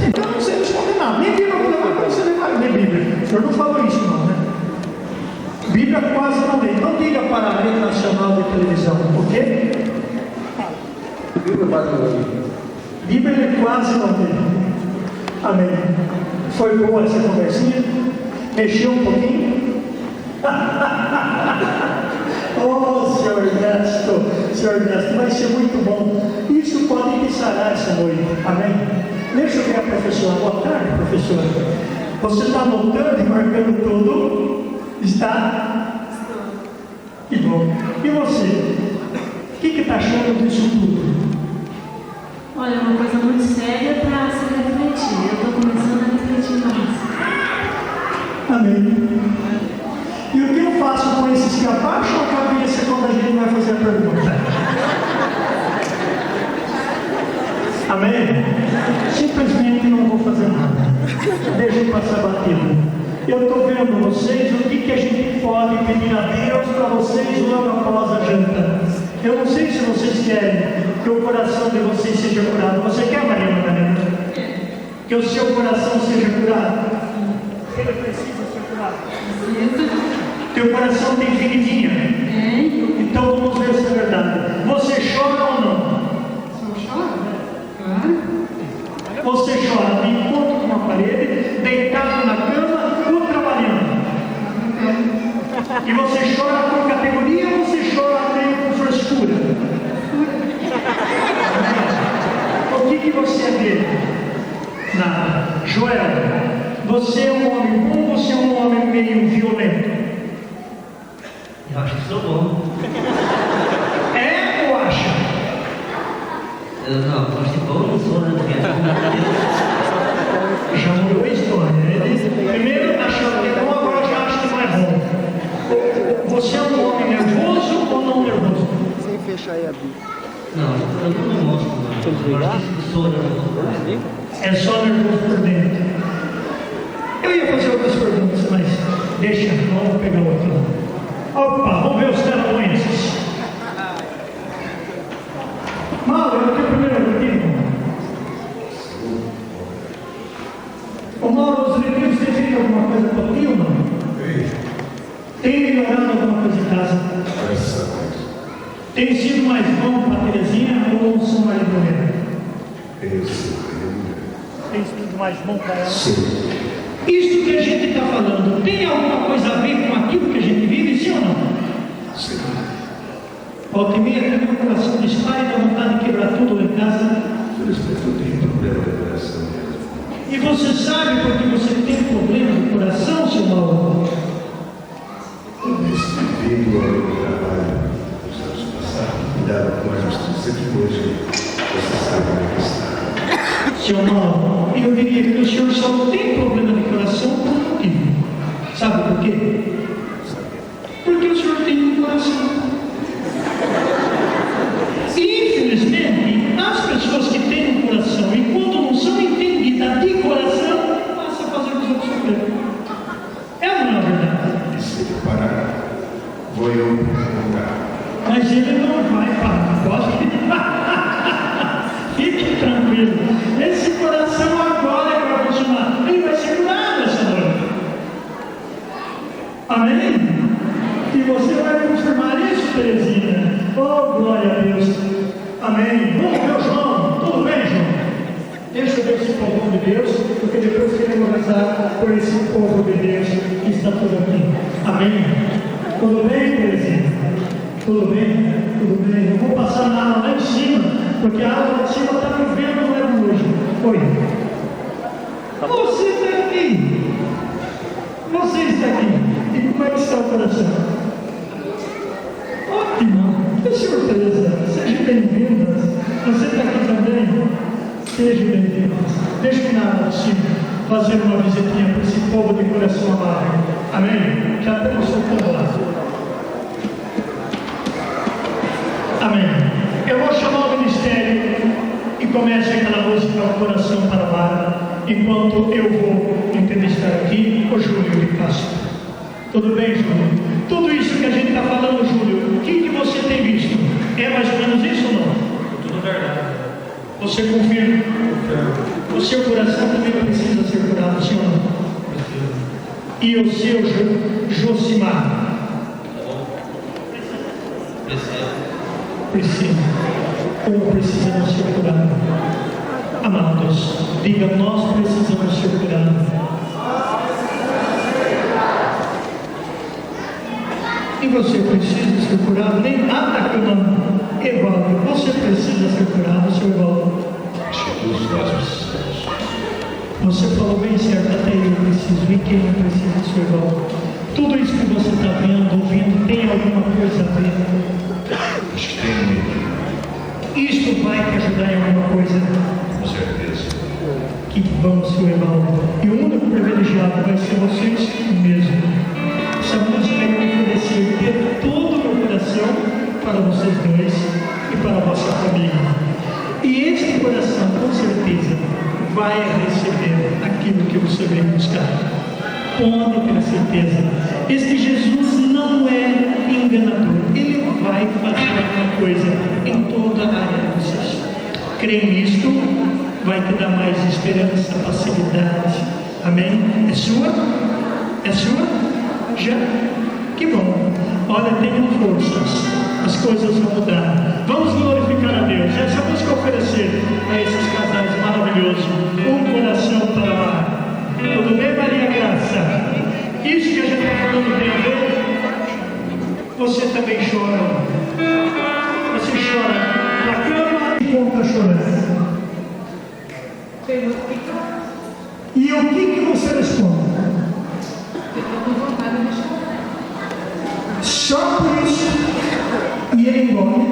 Então não sei responder nada. Nem Bíblia, você não vai ler Bíblia. O senhor não falou isso, não, né? Bíblia quase não lê. Não diga para a Rede Nacional de Televisão. O quê? Bíblia quase não lê. Bíblia ele quase não lê. Amém. Foi boa essa conversinha? Mexeu um pouquinho? Oh, Senhor Ernesto, vai ser muito bom. Isso pode me sarar essa noite. Amém? Deixa eu ver a professora. Boa tarde, professora. Você está anotando e marcando tudo? Está? Que bom. E você? O que está achando disso tudo? Olha, é uma coisa muito séria para se refletir. Eu estou começando a refletir mais. Amém. E o que eu faço com esses que abaixam a cabeça quando a gente vai fazer a pergunta? Amém? Simplesmente não vou fazer nada. Deixa passar batido. Eu estou vendo vocês, o que a gente pode pedir a Deus para vocês logo após a janta. Eu não sei se vocês querem que o coração de vocês seja curado. Você quer, Maria Madalena? Que o seu coração seja curado? Ele precisa ser curado. Teu coração tem feridinha. Então vamos ver se é verdade. Você chora ou não? Você chora de encontro com uma parede, deitado na cama ou trabalhando? E você chora por categoria ou você chora meio por frescura? O que você é dele? Nada. Joel, você é um homem bom ou você é um homem meio violento? Eu acho que sou bom. É ou acha? Não, acho que bom não sou, né? Já mudou a história. Ele primeiro achava que é bom, agora já acha que não é bom. Você é um homem nervoso ou não nervoso? Sem fechar aí a Bíblia. Não, eu não mostro, não. Eu acho que sou nervoso. É só nervoso por dentro. Eu ia fazer outras perguntas, mas deixa, vamos pegar outra. Opa, vamos ver os testemunhos. Mauro, eu tenho primeiro aqui. Ô Mauro, os retiros têm feito alguma coisa para ti ou não? Tem melhorado alguma coisa em casa? Tem sido mais bom para a Terezinha ou o seu marido mesmo? Tem sido mais bom para ela? Sim. Isso que a gente está falando tem alguma coisa a ver com aquilo que a gente vive, sim ou não? Sim. Volta e meia, até meu coração dispara e dá vontade de quebrar tudo lá em casa. Felizmente eu tenho problema de coração mesmo. E você sabe porque você tem problema de coração, seu Mauro? Nesse devido ao trabalho dos anos passados, cuidado com a justiça de hoje, você sabe onde é que está. Seu Mauro, eu diria que o senhor só tem problema de coração por um motivo. Sabe por quê? Porque o senhor tem um coração. Mas ele não vai parar, pode? Fique tranquilo. Esse coração agora que vai funcionar, ele vai ser curado essa noite. Amém? E você vai confirmar isso, Terezinha. Oh, glória a Deus. Amém. Bom, meu João, tudo bem, João? Deixa eu ver esse povo de Deus, porque depois queremos rezar por esse povo de Deus que está todo aqui. Amém? Tudo bem, Terezinha? Tudo bem? Tudo bem. Eu vou passar na aula lá em cima, porque a aula lá em cima está me vendo, não é hoje. Oi. Você está aqui. Você está aqui. E como é que está o coração? Ótimo. Que surpresa. Sejam bem-vindas. Você está aqui também? Sejam bem-vindas. Deixe-me na aula de cima fazer uma visitinha para esse povo de coração amado. Amém? Já estamos soltando lá. Amém. Eu vou chamar o ministério e comece aquela música ao coração para lá, enquanto eu vou entrevistar aqui o Júlio de Castro. Tudo bem, Júlio? Tudo isso que a gente está falando, Júlio, o que você tem visto? É mais ou menos isso ou não? Tudo verdade. Você confirma? O seu coração também precisa ser curado, senhor? E o seu Josimar? Precisa. Como precisamos ser curados? Amados, diga, nós precisamos ser curados. E você precisa ser curado? Nem nada que eu não. Evaldo, você precisa ser curado, seu Evaldo. Você falou bem certo, até eu preciso. E quem não precisa, seu Evaldo? Tudo isso que você está vendo, ouvindo, tem alguma coisa a ver? Isto vai te ajudar em alguma coisa? Com certeza. Que bom, seu Evaldo. E o único privilegiado vai ser vocês mesmo. Essa música eu oferecer de todo o meu coração para vocês dois e para a vossa família. E este coração, com certeza, vai receber aquilo que você veio buscar. Pode ter certeza. Este Jesus não é enganador. Ele vai fazer alguma coisa em toda a área de vocês. Creia nisto, vai te dar mais esperança, facilidade. Amém? É sua? É sua? Já? Que bom. Olha, tenham forças. As coisas vão mudar. Vamos glorificar a Deus. Essa música oferecer a esses casais maravilhosos. Um coração para amar. Tudo bem, Maria Graça? Isso que a gente está falando tem a ver? Você também chora. Você chora na cama e conta chorando. E o que você responde? Só por isso. E ele engole.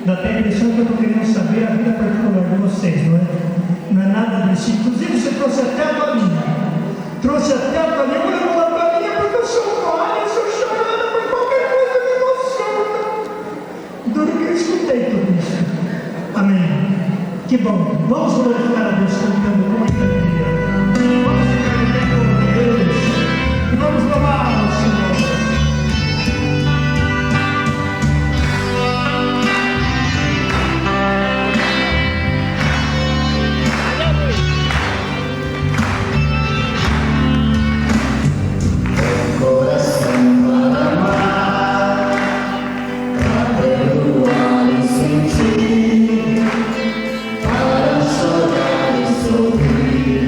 Dá até a impressão que eu estou querendo saber a vida particular de vocês, não é? Não é nada disso. Inclusive, você trouxe até a palhinha. Trouxe até a palhinha. Eu vou dar a palhinha porque eu sou mole, eu sou chorando por qualquer coisa que emociona. Duro que eu escutei tudo isso. Amém. Que bom. Vamos glorificar a Deus cantando com muita alegria. Vamos ficar de pé com Deus. E vamos louvar o Senhor. Para chorar e sorrir.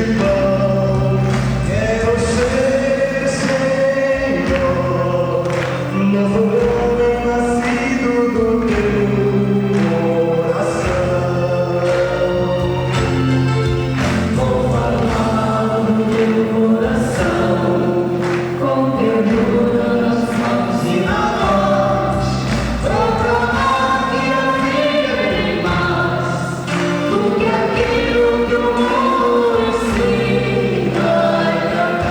principal. Quero ser Senhor, novo homem nascido do teu coração. Vou falar do teu coração, com ternura nas mãos e na voz. Proclamar que a vida tem mais do que aquilo que o mundo ensina e cantar.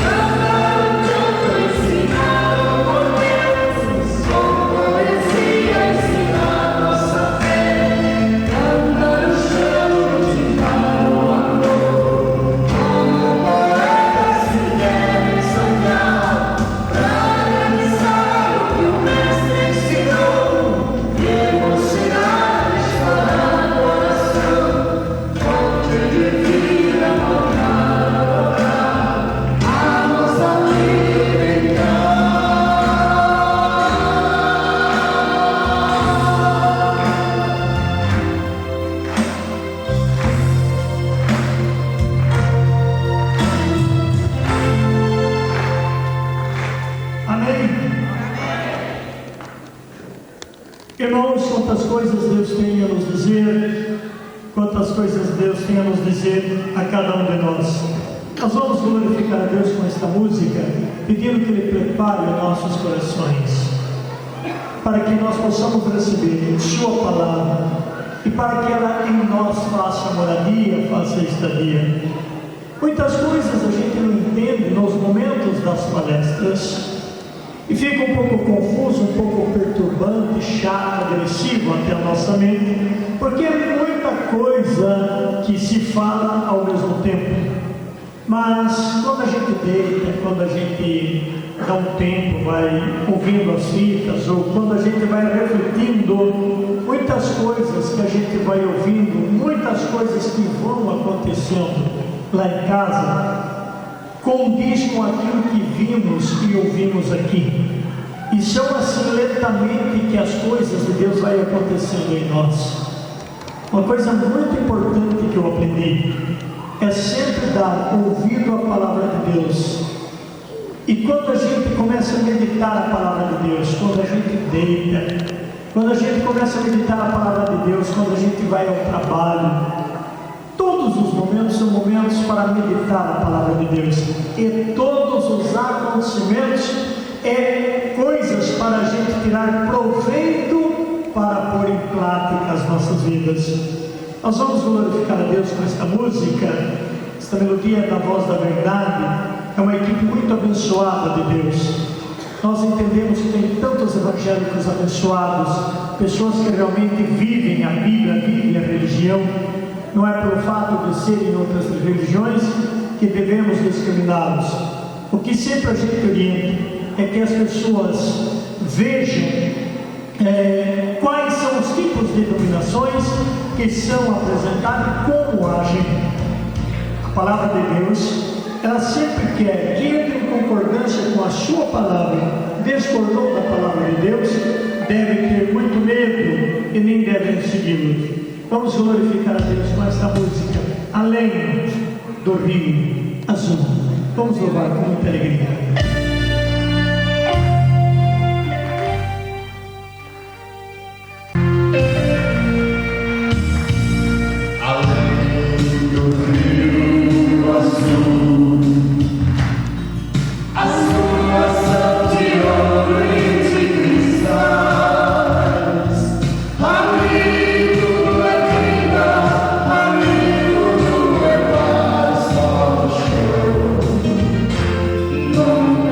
Cantar o canto ensinado por Deus, com poesia ensinar nossa fé. Cantar o chão de para o amor, como poetas que devem sonhar, pra realizar o que o mestre ensinou, e emocionar e chorar o coração, fonte de vida voltar a nossa libertar. Amém? Irmãos, quantas coisas Deus tem a nos dizer, quantas coisas Deus tem a nos dizer a cada um de nós. Nós vamos glorificar a Deus com esta música, pedindo que Ele prepare os nossos corações, para que nós possamos receber Sua palavra, e para que ela em nós faça moradia, faça estadia. Muitas coisas a gente não entende nos momentos das palestras, e fica um pouco confuso, um pouco perturbante, chato, agressivo até a nossa mente, porque é muita coisa que se fala ao mesmo tempo. Mas quando a gente deita, quando a gente dá um tempo, vai ouvindo as fitas, ou quando a gente vai refletindo, muitas coisas que a gente vai ouvindo, muitas coisas que vão acontecendo lá em casa, condiz com aquilo que vimos e ouvimos aqui. E são assim lentamente que as coisas de Deus vai acontecendo em nós. Uma coisa muito importante que eu aprendi é sempre dar ouvido à palavra de Deus. E quando a gente começa a meditar a palavra de Deus, quando a gente deita, quando a gente começa a meditar a palavra de Deus, quando a gente vai ao trabalho, todos os momentos são momentos para meditar a palavra de Deus. E todos os acontecimentos é coisas para a gente tirar proveito para pôr em prática as nossas vidas. Nós vamos glorificar a Deus com esta música, esta melodia da Voz da Verdade. É uma equipe muito abençoada de Deus. Nós entendemos que tem tantos evangélicos abençoados, pessoas que realmente vivem a Bíblia, vivem a religião. Não é pelo fato de serem outras religiões que devemos discriminá-los. O que sempre a gente orienta é que as pessoas vejam quais são os tipos de dominações que são apresentadas e como agem. A palavra de Deus, ela sempre quer que entre em concordância com a sua palavra. Discordou da palavra de Deus, deve ter muito medo e nem devem segui-lo. Vamos glorificar a Deus com esta música, Além do Rio Azul. Vamos louvar com muita alegria. Não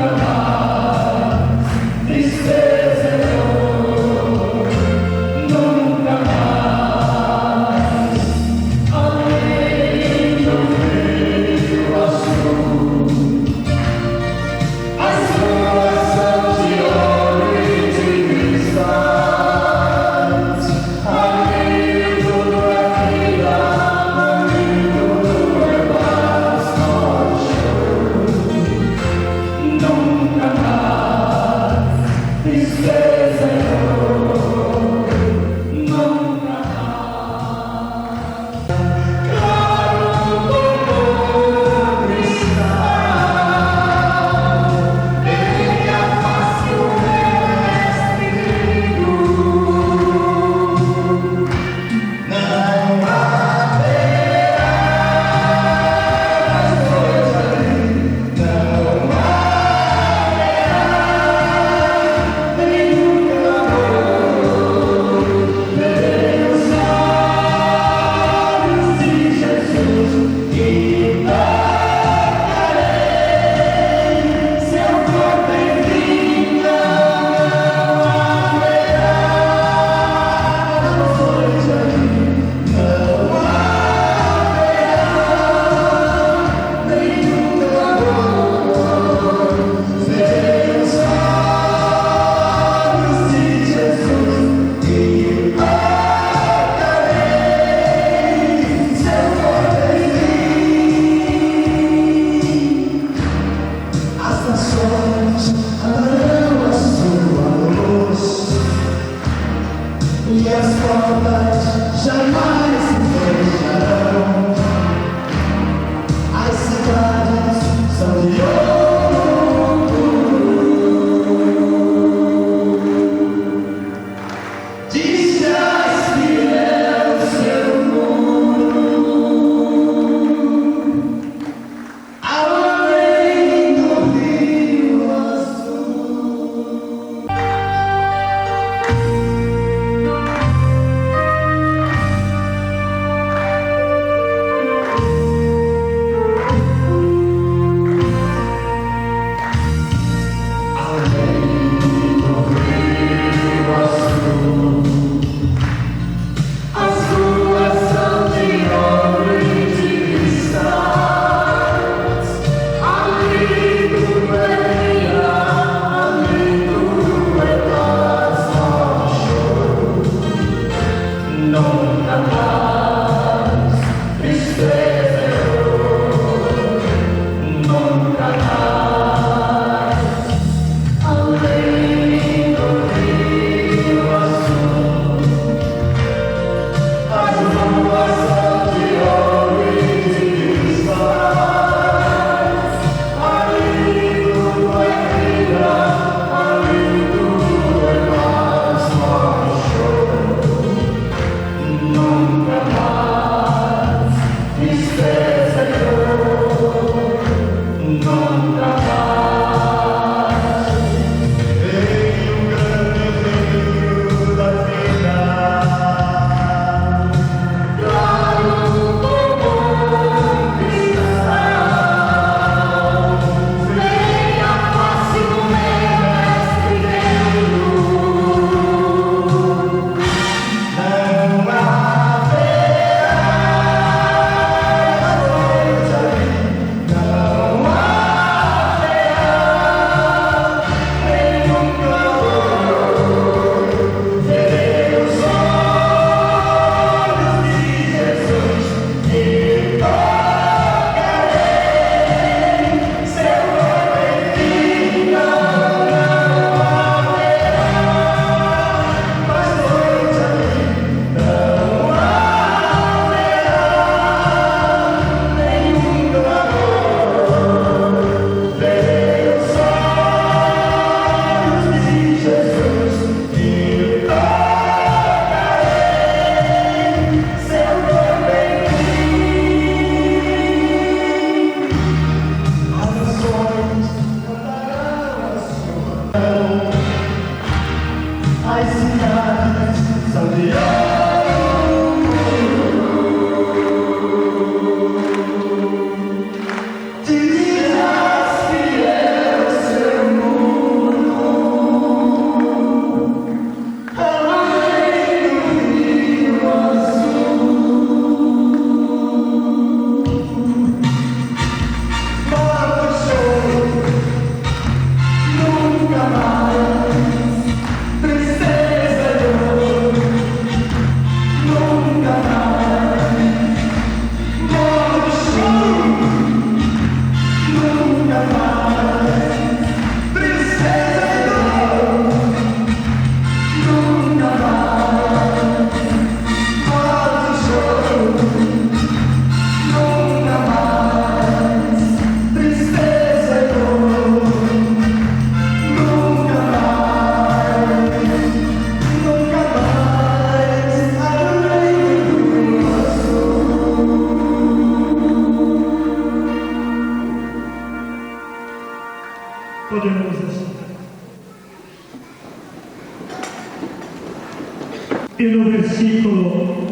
E no versículo,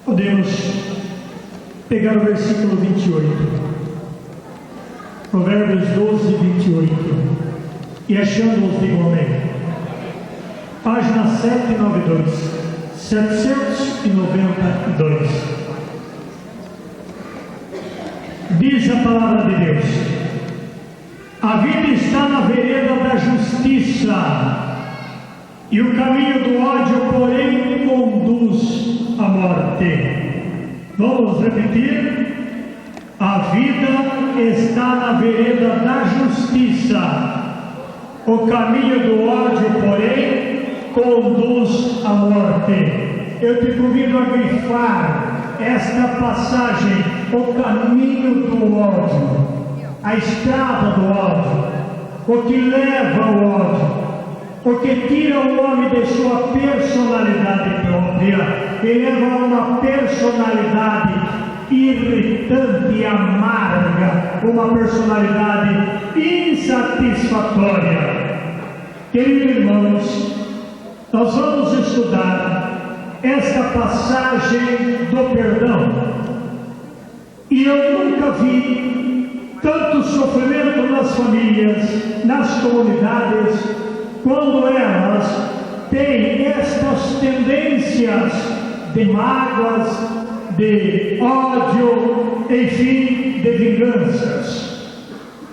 podemos pegar o versículo 28, Provérbios 12, 28, e achando-os de igualmente, página 792, 792, diz a palavra de Deus: a vida está na vereda da justiça, e o caminho do ódio, porém, conduz à morte. Vamos repetir? A vida está na vereda da justiça, o caminho do ódio, porém, conduz à morte. Eu te convido a grifar esta passagem: o caminho do ódio, a estrada do ódio, o que leva ao ódio, o que tira o homem de sua personalidade própria e leva a uma personalidade irritante e amarga, uma personalidade insatisfatória. Queridos irmãos, nós vamos estudar esta passagem do perdão, e eu nunca vi tanto sofrimento nas famílias, nas comunidades, quando elas têm estas tendências de mágoas, de ódio, enfim, de vinganças.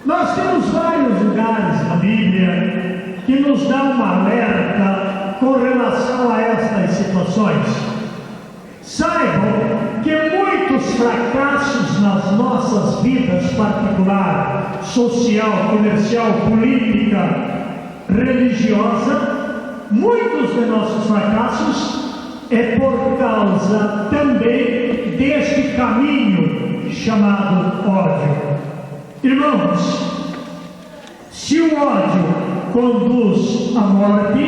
Nós temos vários lugares na Bíblia que nos dão uma alerta com relação a estas situações. Saibam que muitos fracassos nas nossas vidas particular, social, comercial, política, religiosa, muitos de nossos fracassos é por causa também deste caminho chamado ódio. Irmãos, se o ódio conduz à morte,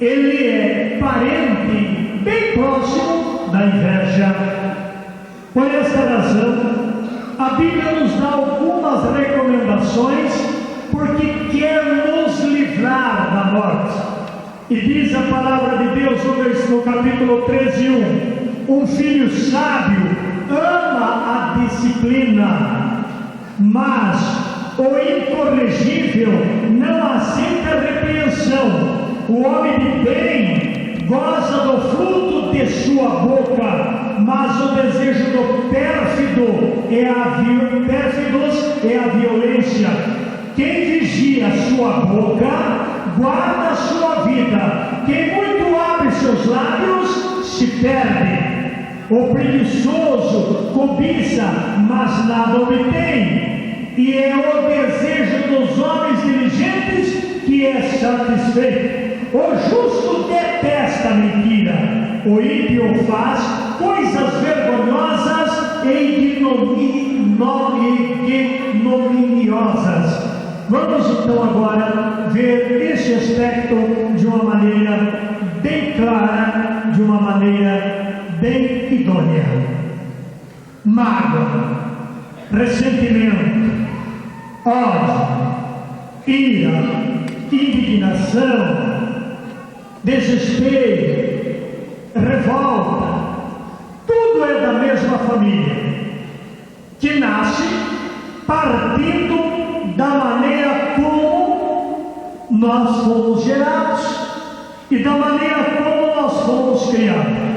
ele é parente bem próximo da inveja. Por esta razão, a Bíblia nos dá algumas recomendações, porque quer nos livrar da morte. E diz a palavra de Deus no capítulo 13:1: um filho sábio ama a disciplina, mas o incorrigível não aceita repreensão. O homem de bem goza do fruto de sua boca, mas o desejo do pérfido é a violência. Quem vigia sua boca guarda sua vida. Quem muito abre seus lábios se perde. O preguiçoso cobiça, mas nada obtém, e é o desejo dos homens diligentes que é satisfeito. O justo detesta a mentira, o ímpio faz coisas vergonhosas e ignominiosas. Vamos então agora ver esse aspecto de uma maneira bem clara, de uma maneira bem idônea. Mágoa, ressentimento, ódio, ira, indignação, desespero, revolta, tudo é da mesma família, que nasce partindo da maneira como nós fomos gerados e da maneira como nós fomos criados.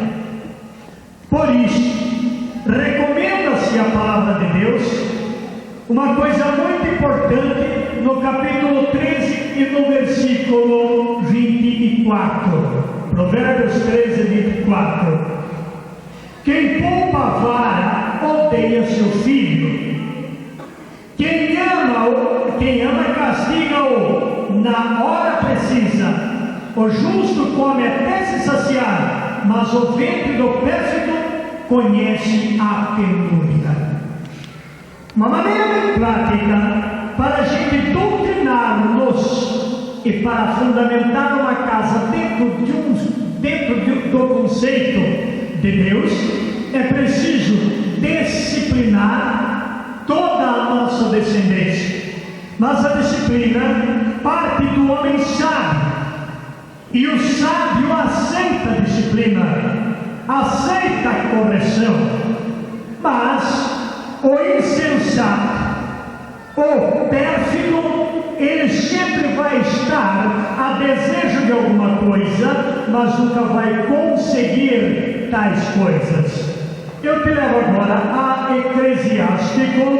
Por isso, recomenda-se a palavra de Deus uma coisa muito importante no capítulo 13 e no versículo 24. Provérbios 13, 24. Quem poupa a vara odeia seu filho. Quem ama castiga-o na hora precisa. O justo come até se saciar, mas o ventre do pérfido conhece a penúria. Uma maneira bem prática para a gente doutrinar-nos e para fundamentar uma casa dentro do conceito de Deus, é preciso disciplinar toda a nossa descendência. Mas a disciplina parte do homem sábio, E o sábio aceita a disciplina, aceita a correção, mas o insensato, o pérfido, ele sempre vai estar a desejo de alguma coisa, mas nunca vai conseguir tais coisas. Eu te levo agora a Eclesiástico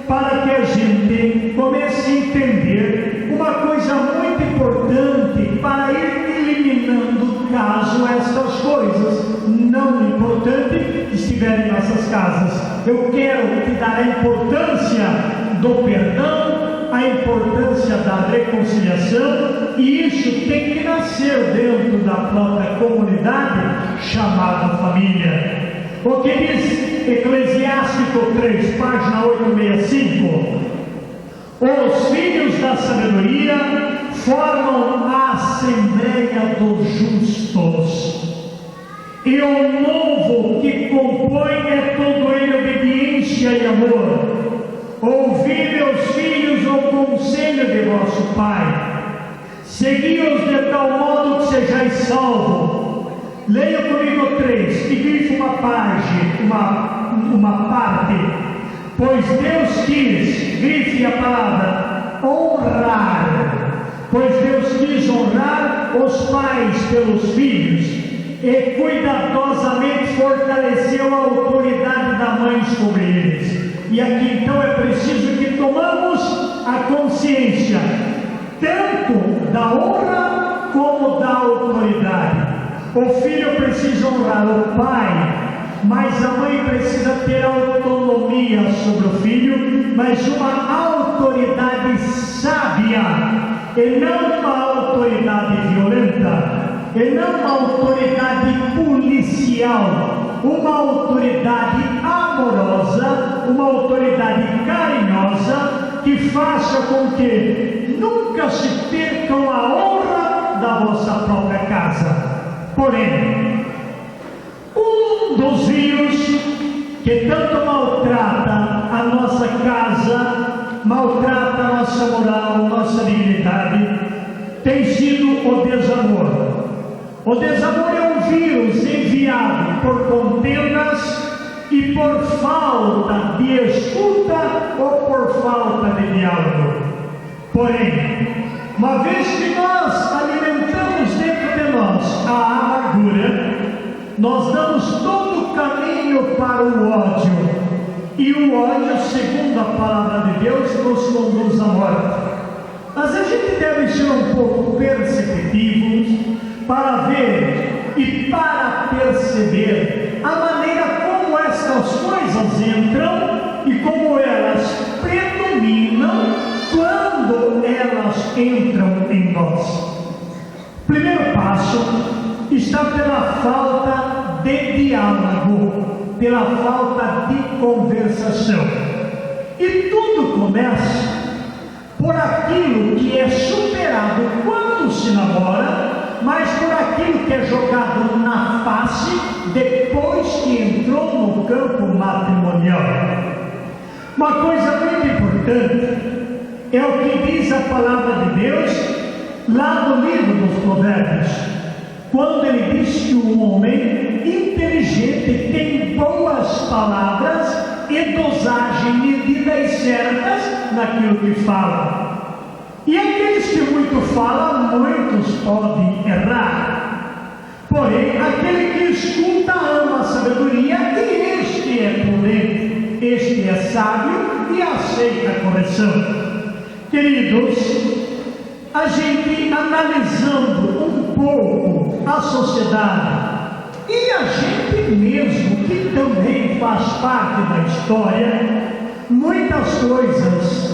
para que a gente comece a entender uma coisa muito importante para ir eliminando, caso estas coisas não importantes estiverem em nossas casas. Eu quero te dar a importância do perdão, a importância da reconciliação, e isso tem que nascer dentro da própria comunidade chamada família. O que diz Eclesiástico 3, página 865? Os filhos da sabedoria formam a assembleia dos justos, e o novo que compõe é todo ele obediência e amor. Ouvi, meus filhos, o conselho de vosso Pai, segui-os de tal modo que sejais salvos. Leia comigo 3, e grife uma parte. Pois Deus quis, grife a palavra, honrar. Pois Deus quis honrar os pais pelos filhos, e cuidadosamente fortaleceu a autoridade da mãe sobre eles. E aqui então é preciso que tomamos a consciência, tanto da honra como da autoridade. O filho precisa honrar o pai, mas a mãe precisa ter autonomia sobre o filho, mas uma autoridade sábia, e não uma autoridade violenta, e não uma autoridade policial, uma autoridade amorosa, uma autoridade carinhosa, que faça com que nunca se percam a honra da vossa própria casa. Porém, um dos vírus que tanto maltrata a nossa casa, maltrata a nossa moral, nossa dignidade, tem sido o desamor. O desamor é um vírus enviado por contendas e por falta de escuta ou por falta de diálogo. Porém, uma vez que nós alimentamos dentro de nós a amargura, nós damos todo o caminho para o ódio, e o ódio, segundo a palavra de Deus, nos conduz à morte. Mas a gente deve ser um pouco perceptivos para ver e para perceber a maneira como estas coisas entram e como elas predominam quando elas entram em nós. Primeiro passo está pela falta de diálogo, pela falta de conversação. E tudo começa por aquilo que é superado quando se namora, mas por aquilo que é jogado na face depois que entrou no campo matrimonial. Uma coisa muito importante é o que diz a palavra de Deus lá no livro dos Provérbios, quando ele diz que o homem inteligente tem boas palavras e dosagem, medidas certas naquilo que fala. E aqueles que muito falam, muitos podem errar. Porém, aquele que escuta ama a sabedoria, e este é prudente, este é sábio e aceita a correção. Queridos, a gente analisando um pouco a sociedade, e a gente mesmo, que também faz parte da história, muitas coisas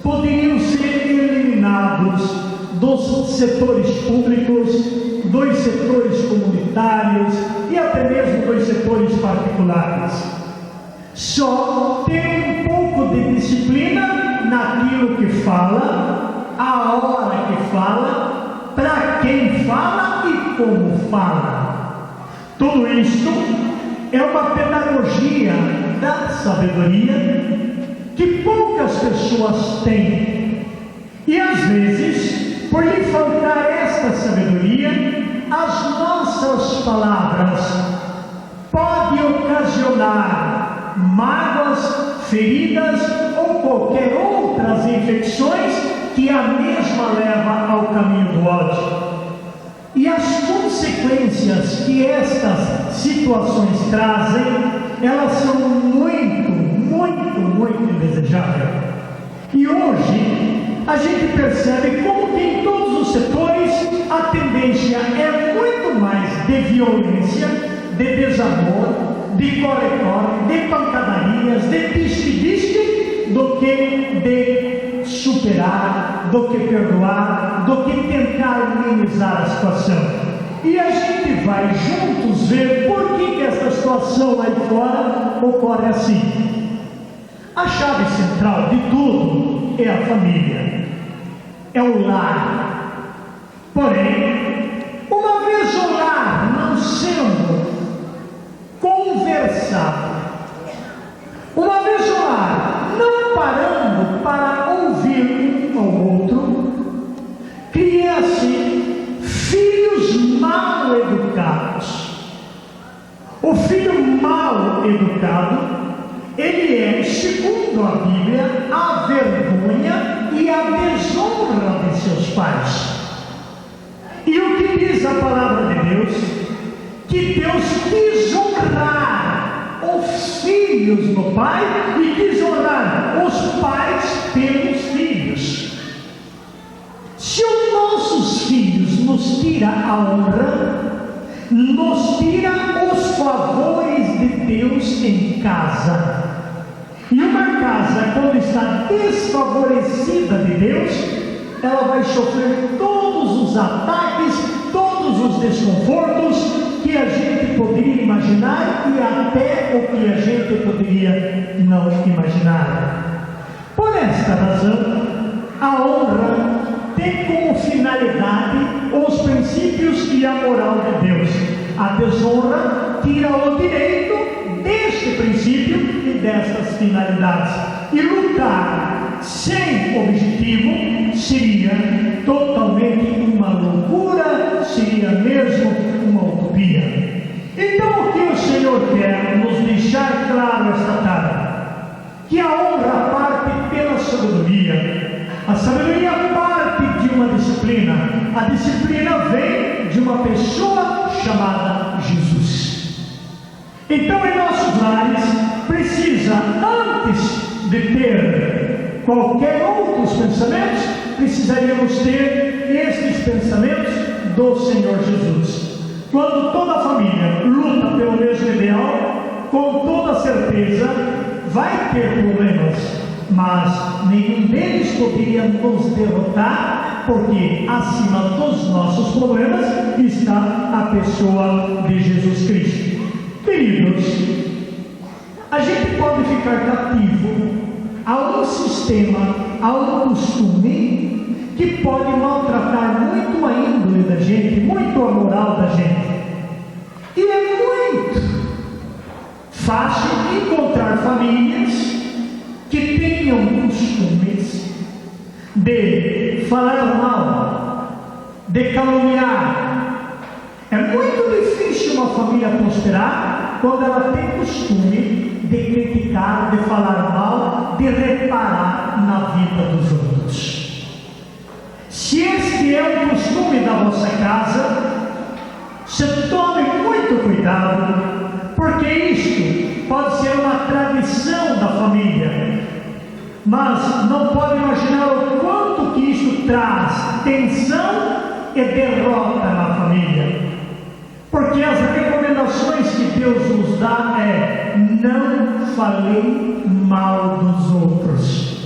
poderiam ser eliminados dos setores públicos, dos setores comunitários e até mesmo dos setores particulares. Só ter um pouco de disciplina naquilo que fala, a hora que fala, para quem fala e como fala. Tudo isto é uma pedagogia da sabedoria que poucas pessoas têm. E às vezes por lhe faltar esta sabedoria, as nossas palavras podem ocasionar mágoas, feridas ou qualquer outras infecções que a mesma leva ao caminho do ódio. E as consequências que estas situações trazem, elas são muito indesejáveis. E hoje a gente percebe como que em todos os setores a tendência é muito mais de violência, de desamor, de core-core, de pancadarias, de disque-disque, do que de superar, do que perdoar, do que tentar minimizar a situação. E a gente vai juntos ver por que essa situação aí fora ocorre assim. A chave central de tudo é a família, é o lar. Porém, uma vez o lar não sendo conversado, uma vez o lar não parando para ouvir um ao outro, cria-se filhos mal educados. O filho mal educado, ele é, segundo a Bíblia, a vergonha e a desonra de seus pais. E o que diz a palavra de Deus? Que Deus quis honrar os filhos no pai e quis honrar os pais pelos filhos. Se os nossos filhos nos tiram a honra, nos tira os favores de Deus em casa. E uma casa, quando está desfavorecida de Deus, ela vai sofrer todos os ataques, todos os desconfortos que a gente poderia imaginar e até o que a gente poderia não imaginar. Por esta razão, a honra tem como finalidade os princípios e a moral de Deus. A desonra tira o direito deste princípio e destas finalidades. E lutar sem objetivo seria totalmente uma loucura, seria mesmo uma utopia. Então o que o Senhor quer nos deixar claro esta tarde? Que a honra parte pela sabedoria. A sabedoria parte de uma disciplina. A disciplina vem de uma pessoa chamada Jesus. Então, em nossos lares, precisa, antes de ter qualquer outros pensamentos, precisaríamos ter estes pensamentos do Senhor Jesus. Quando toda a família luta pelo mesmo ideal, com toda certeza vai ter problemas, mas nenhum deles poderia nos derrotar, porque acima dos nossos problemas está a pessoa de Jesus Cristo. Queridos, a gente pode ficar cativo a um sistema, a um costume que pode maltratar muito a índole da gente, muito a moral da gente. E é muito fácil encontrar famílias que tenham costumes de falar mal, de caluniar. É muito difícil uma família prosperar quando ela tem costume de criticar, de falar mal, de reparar na vida dos outros. Se este é o costume da vossa casa, se tome muito cuidado, porque isto pode ser uma tradição da família, mas não pode imaginar o quanto que isso traz tensão e derrota na família. Porque as recomendações que Deus nos dá é: não falei mal dos outros.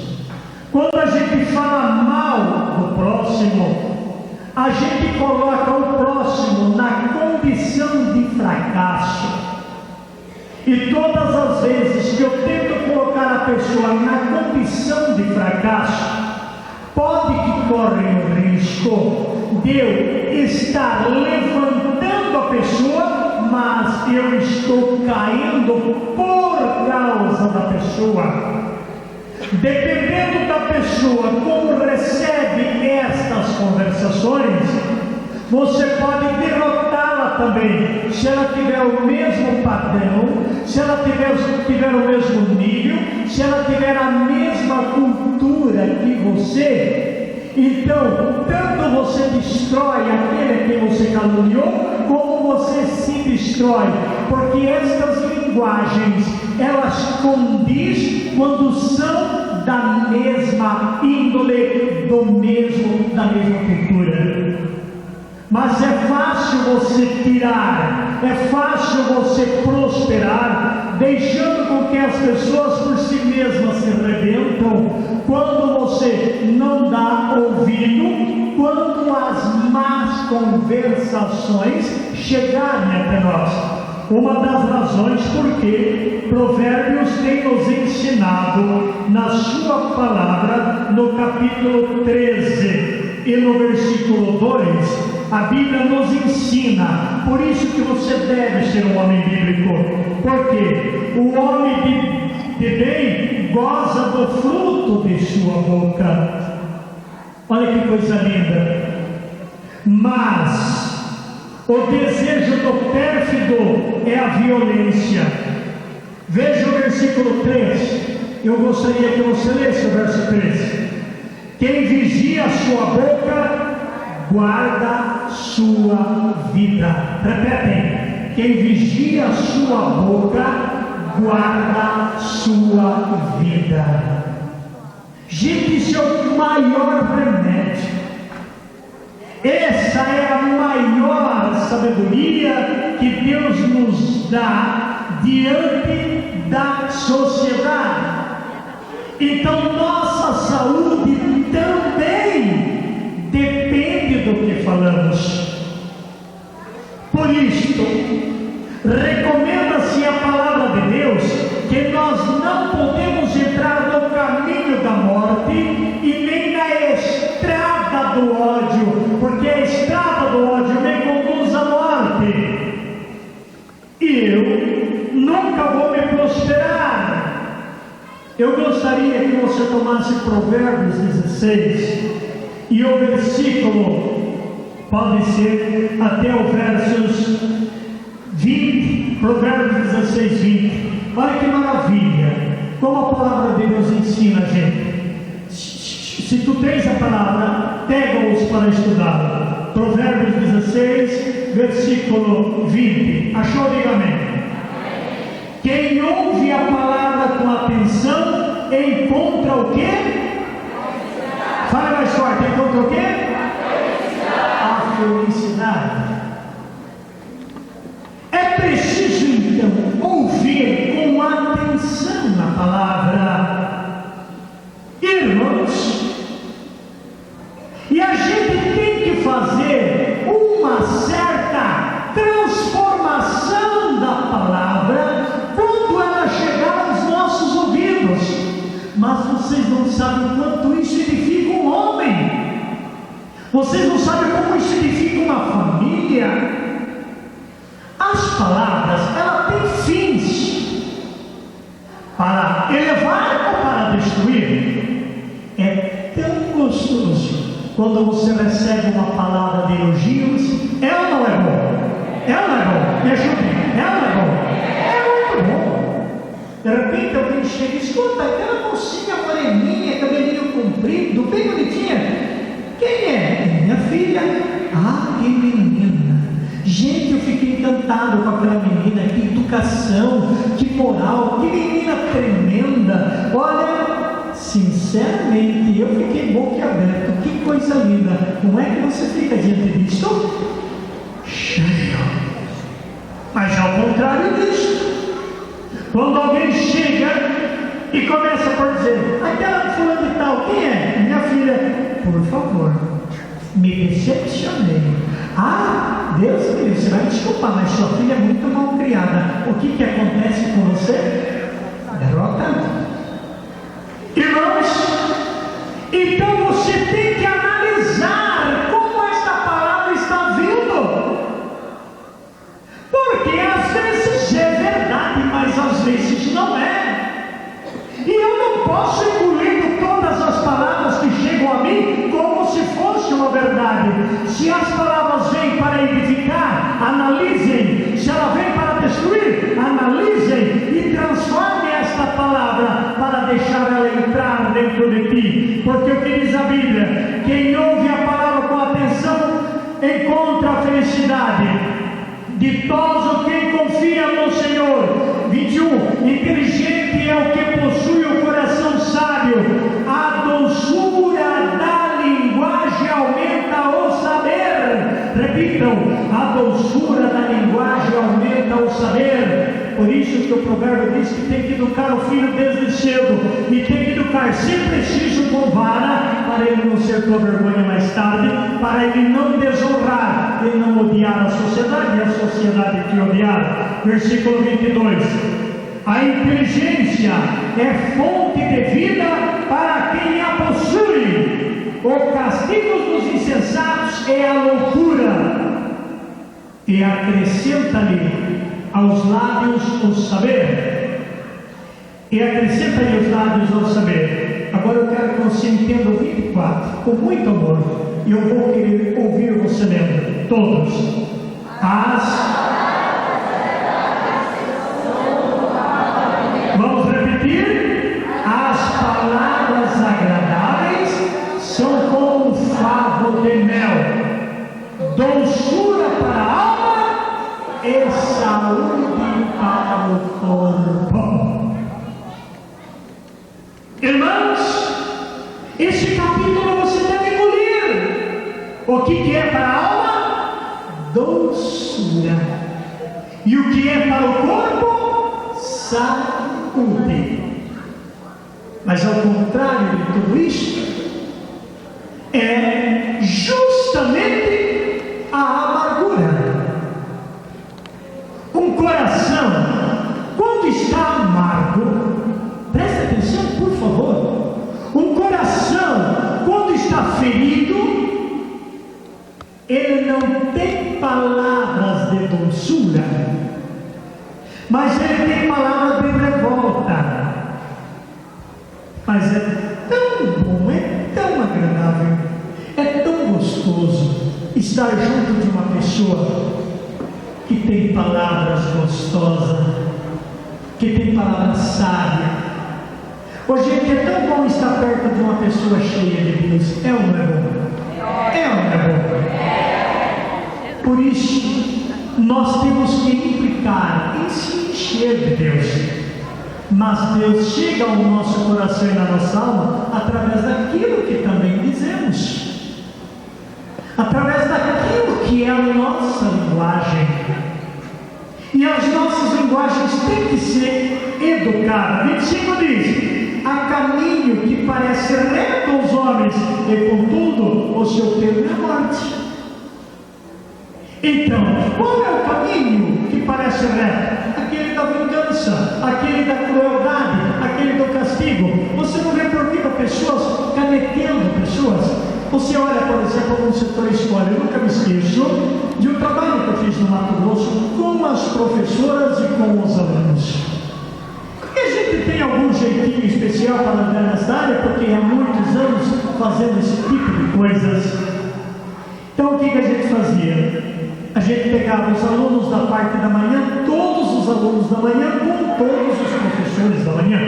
Quando a gente fala mal do próximo, a gente coloca o próximo na condição de fracasso. E todas as vezes que eu tento colocar a pessoa na condição de fracasso, pode que corre o risco de eu estar levantando a pessoa, mas eu estou caindo por causa da pessoa. Dependendo da pessoa como recebe estas conversações, você pode derrotá-la também. Se ela tiver o mesmo padrão, se ela tiver o mesmo nível, se ela tiver a mesma cultura que você, então tanto você destrói aquele a quem você caluniou, como você se destrói, porque estas linguagens, elas condizem quando são da mesma índole, da mesma cultura. Mas é fácil você tirar, é fácil você prosperar, deixando com que as pessoas por si mesmas se arrebentam, quando você não dá ouvido, quando as más conversações chegarem até nós. Uma das razões porque Provérbios tem nos ensinado na sua palavra, no capítulo 13 e no versículo 2, a Bíblia nos ensina, por isso que você deve ser um homem bíblico, porque o homem de bem goza do fruto de sua boca. Olha que coisa linda. Mas o desejo do pérfido é a violência. Veja o versículo 3. Eu gostaria que você lesse o verso 3. Quem vigia a sua boca guarda sua vida. Repetem. Quem vigia a sua boca guarda sua vida. Gente, isso é o maior remédio. Essa é a maior sabedoria que Deus nos dá diante da sociedade. Então nossa saúde também depende do que falamos. Por isto, recomenda-se a palavra de Deus que nós não podemos entrar no caminho da morte e nem na estrada do ódio, porque a estrada do ódio me conduz à morte. E eu nunca vou me prosperar. Eu gostaria que você tomasse Provérbios 16 e o versículo pode ser até o versos 20, Provérbios 16, 20. Olha que maravilha, como a palavra de Deus ensina a gente. Se tu tens a palavra, pega-os para estudá-la. Provérbios 16, versículo 20. Achou? Diga amém. Quem ouve a palavra com atenção encontra o quê? Fala mais forte, encontra o quê? A felicidade. É preciso então ouvir com atenção a palavra, irmãos, e a gente tem que fazer uma certa transformação da palavra quando ela chegar aos nossos ouvidos. Mas vocês não sabem o quanto isso edifica um homem, vocês não sabem como isso edifica uma família. As palavras, ela tem fins para elevar ou para destruir. É tão gostoso quando você recebe uma palavra de elogios. É ou não é bom? É ou não é bom? Me ajudem. É ou não é bom? É muito bom. De repente alguém chega e escuta, aquela mocinha moreninha, cabelinho comprido, bem bonitinha. Quem é? Minha filha. Ah, que menina. Gente, eu fiquei encantado com aquela menina. Que educação, que moral, que menina tremenda. Olha, sinceramente, eu fiquei boquiaberto. Que coisa linda. Como é que você fica diante disso? Cheio. Mas ao contrário disso, quando alguém chega e começa por dizer, aquela fulana de tal, quem é? Minha filha. Por favor, me decepcionei. Ah, Deus me livre, você vai me desculpar, mas sua filha é muito mal criada. O que acontece com você? Derrota. Irmãos, então você tem que analisar como esta palavra está vindo. Porque às vezes é verdade, mas às vezes não é. E eu não posso engolir analisem e transformem esta palavra para deixar ela entrar dentro de ti, porque o que diz a Bíblia? Quem ouve a palavra com atenção encontra a felicidade. Ditoso quem confia no Senhor. 21. Inteligente é o que possui o coração sábio. A doçura da linguagem aumenta o saber. Repitam: a doçura da linguagem aumenta o saber. Por isso que o provérbio diz que tem que educar o filho desde cedo, e tem que educar, se preciso, com vara, para ele não ser tua vergonha mais tarde, para ele não desonrar e não odiar a sociedade, e a sociedade te odiar. Versículo 22. A inteligência é fonte de vida para quem a possui. O castigo dos insensatos é a loucura, e acrescenta-lhe aos lábios o saber. E acrescenta-lhe aos lábios o saber. Agora eu quero que você entenda o 24 com muito amor, e eu vou querer ouvir você lendo todos. Vamos repetir? As palavras agradáveis são como um favo de mel, doçura para a alma e saúde para o corpo. Irmãos, esse capítulo você deve engolir. O que é para a alma? Doçura. E o que é para o corpo? Saúde. Mas ao contrário de tudo isso, é justamente a amargura. Um coração, quando está amargo, preste atenção, por favor. Um coração, quando está ferido, ele não tem palavras de doçura, mas ele tem palavras de revolta. Mas é tão bom, é tão agradável, é tão gostoso estar junto de uma pessoa que tem palavras gostosas, que tem palavras sábias. Hoje é tão bom estar perto de uma pessoa cheia de Deus. É ou não é bom? É ou não é bom? Por isso, nós temos que implicar em se encher de Deus. Mas Deus chega ao nosso coração e na nossa alma através daquilo que também dizemos, através daquilo que é a nossa linguagem. E as nossas linguagens têm que ser educadas. 25 diz: há caminho que parece reto aos homens, e contudo o seu termo é morte. Então, qual é o caminho que parece reto? Aquele da vingança, aquele da crueldade, aquele do castigo. Você não vê por vida pessoas caneteando pessoas. Você olha, por exemplo, no setor escola. Eu nunca me esqueço de um trabalho que eu fiz no Mato Grosso com as professoras e com os alunos. E a gente tem algum jeitinho especial para andar nessa área, porque há muitos anos fazendo esse tipo de coisas. Então o que a gente fazia? A gente pegava os alunos da parte da manhã, todos os alunos da manhã, com todos os professores da manhã.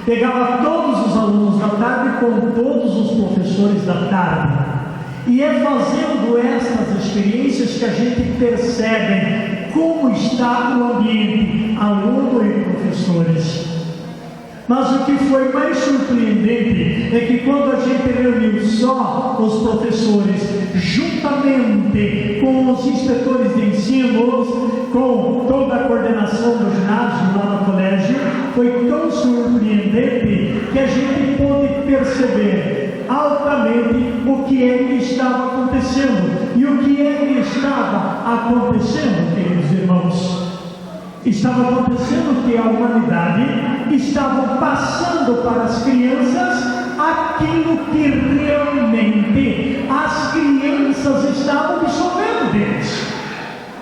Pegava todos os alunos da tarde com todos os professores da tarde. E é fazendo estas experiências que a gente percebe como está o ambiente, aluno e professores. Mas o que foi mais surpreendente é que quando a gente reuniu só os professores, juntamente com os inspetores de ensino, com toda a coordenação do ginásio lá no colégio, foi tão surpreendente que a gente pôde perceber altamente o que é que estava acontecendo. E o que é que estava acontecendo, queridos irmãos? Estava acontecendo que a humanidade estava passando para as crianças aquilo que realmente as crianças estavam absorvendo deles: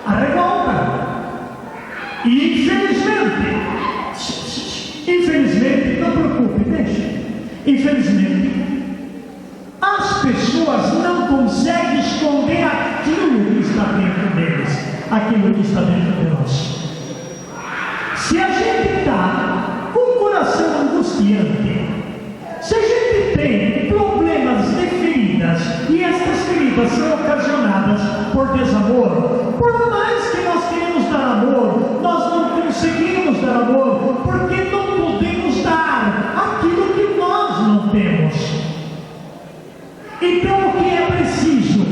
a revolta. E infelizmente, não preocupe, deixe. Infelizmente, as pessoas não conseguem esconder aquilo que está dentro deles, aquilo que está dentro de nós. Se a gente está com o coração angustiante, se a gente tem problemas de feridas, e essas feridas são ocasionadas por desamor, por mais que nós queremos dar amor, nós não conseguimos dar amor, porque não podemos dar aquilo que nós não temos. Então o que é preciso?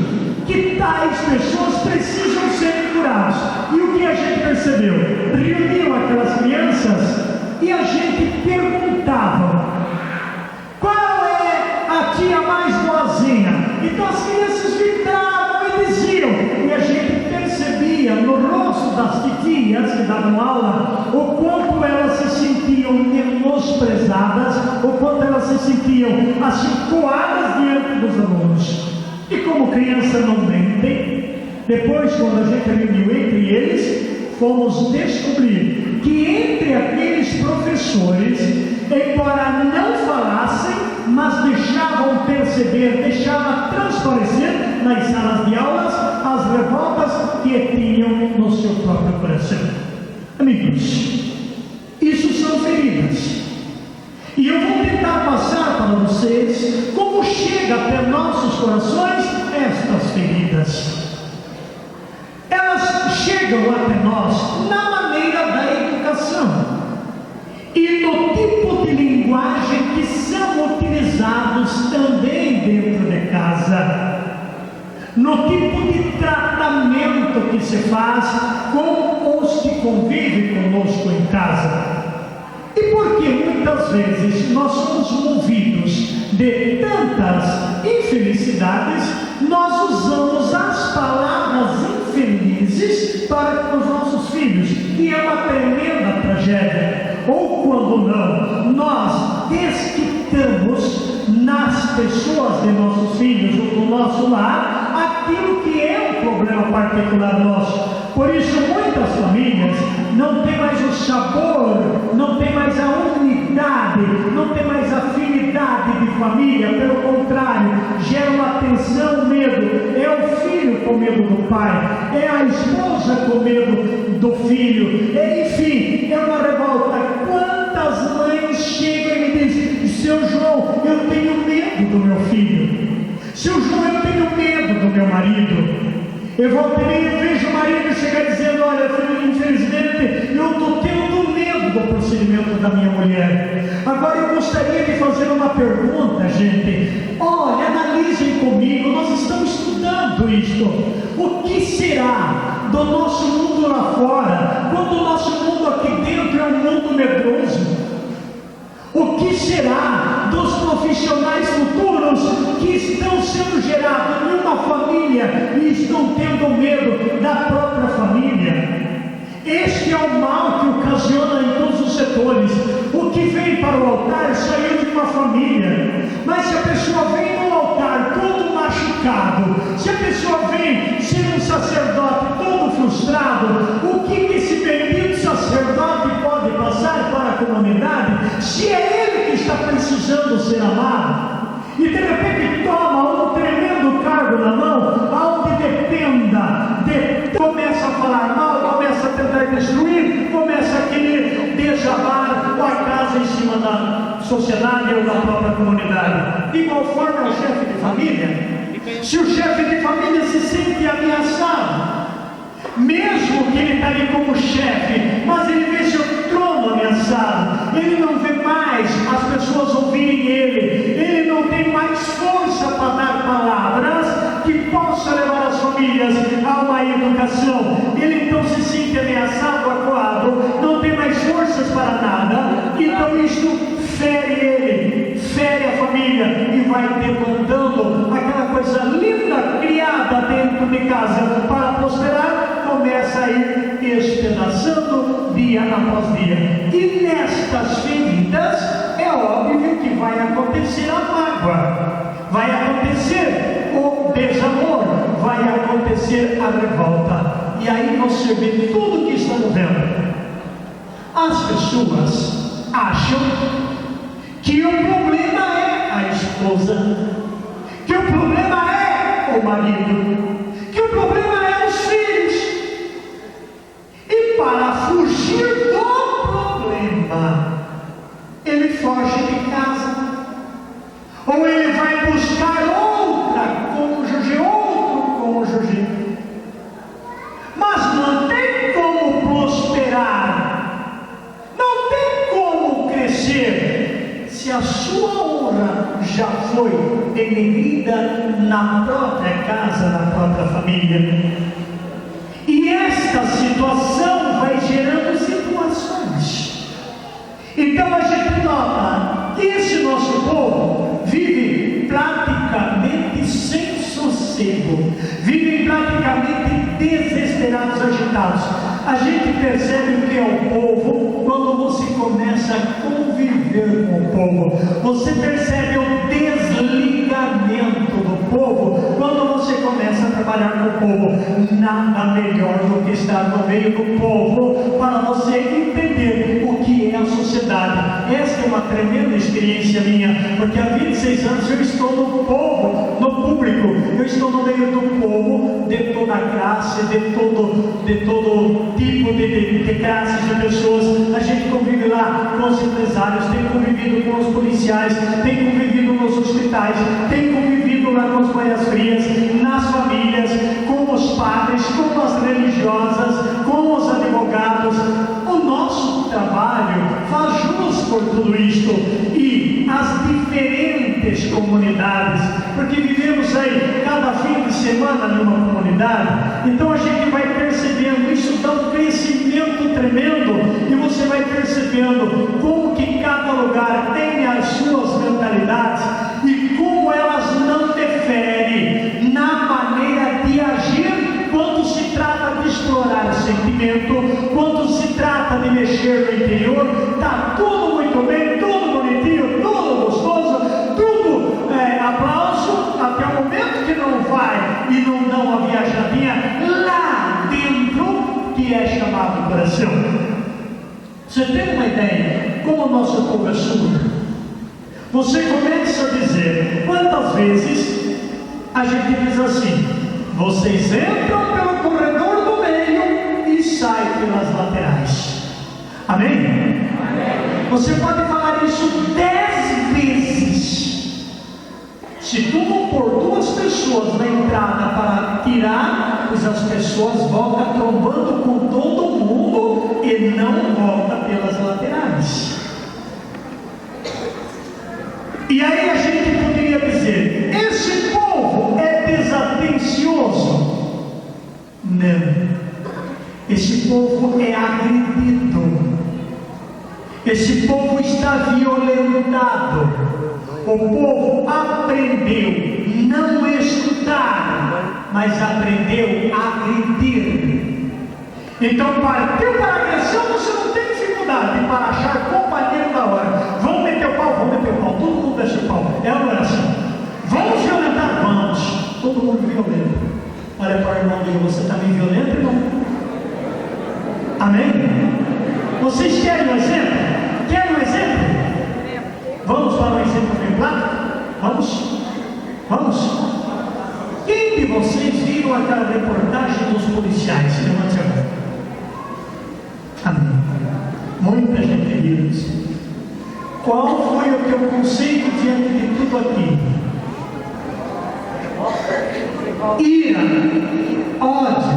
Que tais pessoas precisam ser curadas. E o que a gente percebeu? Reuniram aquelas crianças e a gente perguntava: qual é a tia mais boazinha? Então as crianças gritavam e diziam, e a gente percebia no rosto das titias que davam aula o quanto elas se sentiam menosprezadas, o quanto elas se sentiam assim coadas diante dos alunos. E como criança não mentem, depois quando a gente reuniu entre eles, fomos descobrir que entre aqueles professores, embora não falassem, mas deixavam perceber, deixavam transparecer nas salas de aulas as revoltas que tinham no seu próprio coração. Amigos, isso são feridas. E eu vou tentar passar para vocês como chega até nossos corações estas feridas. Elas chegam até nós na maneira da educação e no tipo de linguagem que são utilizados também dentro de casa, no tipo de tratamento que se faz com os que convivem conosco em casa. E porque muitas vezes nós somos movidos de tantas infelicidades, nós usamos as palavras infelizes para os nossos filhos, e é uma tremenda tragédia. Ou quando não, nós desquitamos nas pessoas de nossos filhos ou do nosso lar aquilo que é um problema particular nosso. Por isso muitas famílias não tem mais o sabor, não tem mais a unidade, não tem mais a afinidade de família, pelo contrário, gera uma tensão, medo. É o filho com medo do pai, é a esposa com medo do filho, enfim, é uma revolta. Quantas mães chegam e me dizem: seu João, eu tenho medo do meu filho, seu João, eu tenho medo do meu marido. Eu volto e meia, vejo o marido chegar dizendo: olha, filho, infelizmente eu estou tendo medo do procedimento da minha mulher. Agora eu gostaria de fazer uma pergunta, gente. Olha, analisem comigo, nós estamos estudando isto. O que será do nosso mundo lá fora, quando o nosso mundo aqui dentro é um mundo medroso? O que será dos profissionais futuros que estão sendo gerados em uma família e estão tendo medo da própria família? Este é o mal que ocasiona em todos os setores. O que vem para o altar saiu de uma família, mas se a pessoa vem no altar todo machucado, se a pessoa vem ser um sacerdote todo frustrado, o que esse bendito sacerdote pode passar para a comunidade, se é ele que está precisando ser amado? E de repente toma um tremendo cargo na mão, aonde começa a falar mal, começa a tentar destruir, começa a querer desabar a casa em cima da sociedade ou da própria comunidade. De igual forma é o chefe de família. Se o chefe de família se sente ameaçado, mesmo que ele está ali como chefe, mas ele vê seu trono ameaçado, ele não vê mais as pessoas ouvirem ele não tem mais força para dar palavras que possa levar as famílias a uma educação. Ele então se sente ameaçado, acuado, não tem mais forças para nada, então isto fere ele, fere a família e vai demandando aquela coisa linda criada dentro de casa para prosperar, começa a ir despedaçando dia após dia. E nestas feridas é óbvio que vai acontecer a mágoa, vai acontecer o desamor, vai acontecer a revolta. E aí você vê tudo que estamos vendo. As pessoas acham que o problema é a esposa, que o problema é o marido, que o problema é os filhos. E para fugir do a sua honra já foi denegrida na própria casa, na própria família. E esta situação vai gerando situações. Então a gente nota que esse nosso povo vive praticamente sem sossego, vivem praticamente desesperados, agitados. A gente percebe o que é o povo quando você começa a conviver com o povo. Você percebe o desligamento do povo quando você começa a trabalhar com o povo. Nada melhor do que estar no meio do povo para você entender o que é a sociedade. Esta é uma tremenda experiência minha, porque há 26 anos eu estou no povo, no público. Eu estou no meio do povo, de toda a classe, de todo tipo de classes de pessoas. A gente convive lá com os empresários, tem convivido com os policiais, tem convivido nos hospitais, tem convivido lá com as banhas frias, nas famílias, com os padres, com as religiosas, com os advogados. O nosso trabalho faz jus por tudo isto, e as diferentes comunidades, porque vivemos aí cada fim de semana numa comunidade, então a gente vai percebendo, isso dá um crescimento tremendo, e você vai percebendo como que cada lugar tem as suas mentalidades e como elas não diferem na maneira de agir quando se trata de explorar sentimento, quando se trata de mexer no interior. Está tudo muito bem, tudo bonitinho, tudo gostoso, tudo aplauso, até o momento que não vai e não dá uma viajadinha lá dentro, que é chamado coração. Você tem uma ideia como o nosso povo é surdo? Você começa a dizer, quantas vezes a gente diz assim: vocês entram pelo corredor do meio e saem pelas laterais. Amém? Amém. Você pode falar isso 10 vezes. Se tu não pôr 2 pessoas na entrada para tirar, pois as pessoas voltam trombando com todo mundo e não voltam pelas laterais. E aí a gente poderia dizer: esse povo é desatencioso? Não. Esse povo é agredido. Esse povo está violentado. O povo aprendeu não escutar, mas aprendeu a agredir. Então partiu para a agressão, você não tem dificuldade para achar companheiro da hora. Vamos meter o pau, todo mundo deixa o pau. É uma oração. Vamos violentar? Vamos. Todo mundo violento. Olha para o irmão dele: você está meio violento, irmão? Amém? Vocês querem um exemplo? Querem um exemplo? Vamos para um exemplo bem claro? Vamos? Quem de vocês viram aquela reportagem dos policiais? Levante a mão. Amém. Muita gente viu isso. Qual foi o teu conceito diante de tudo aqui? Ira, ódio.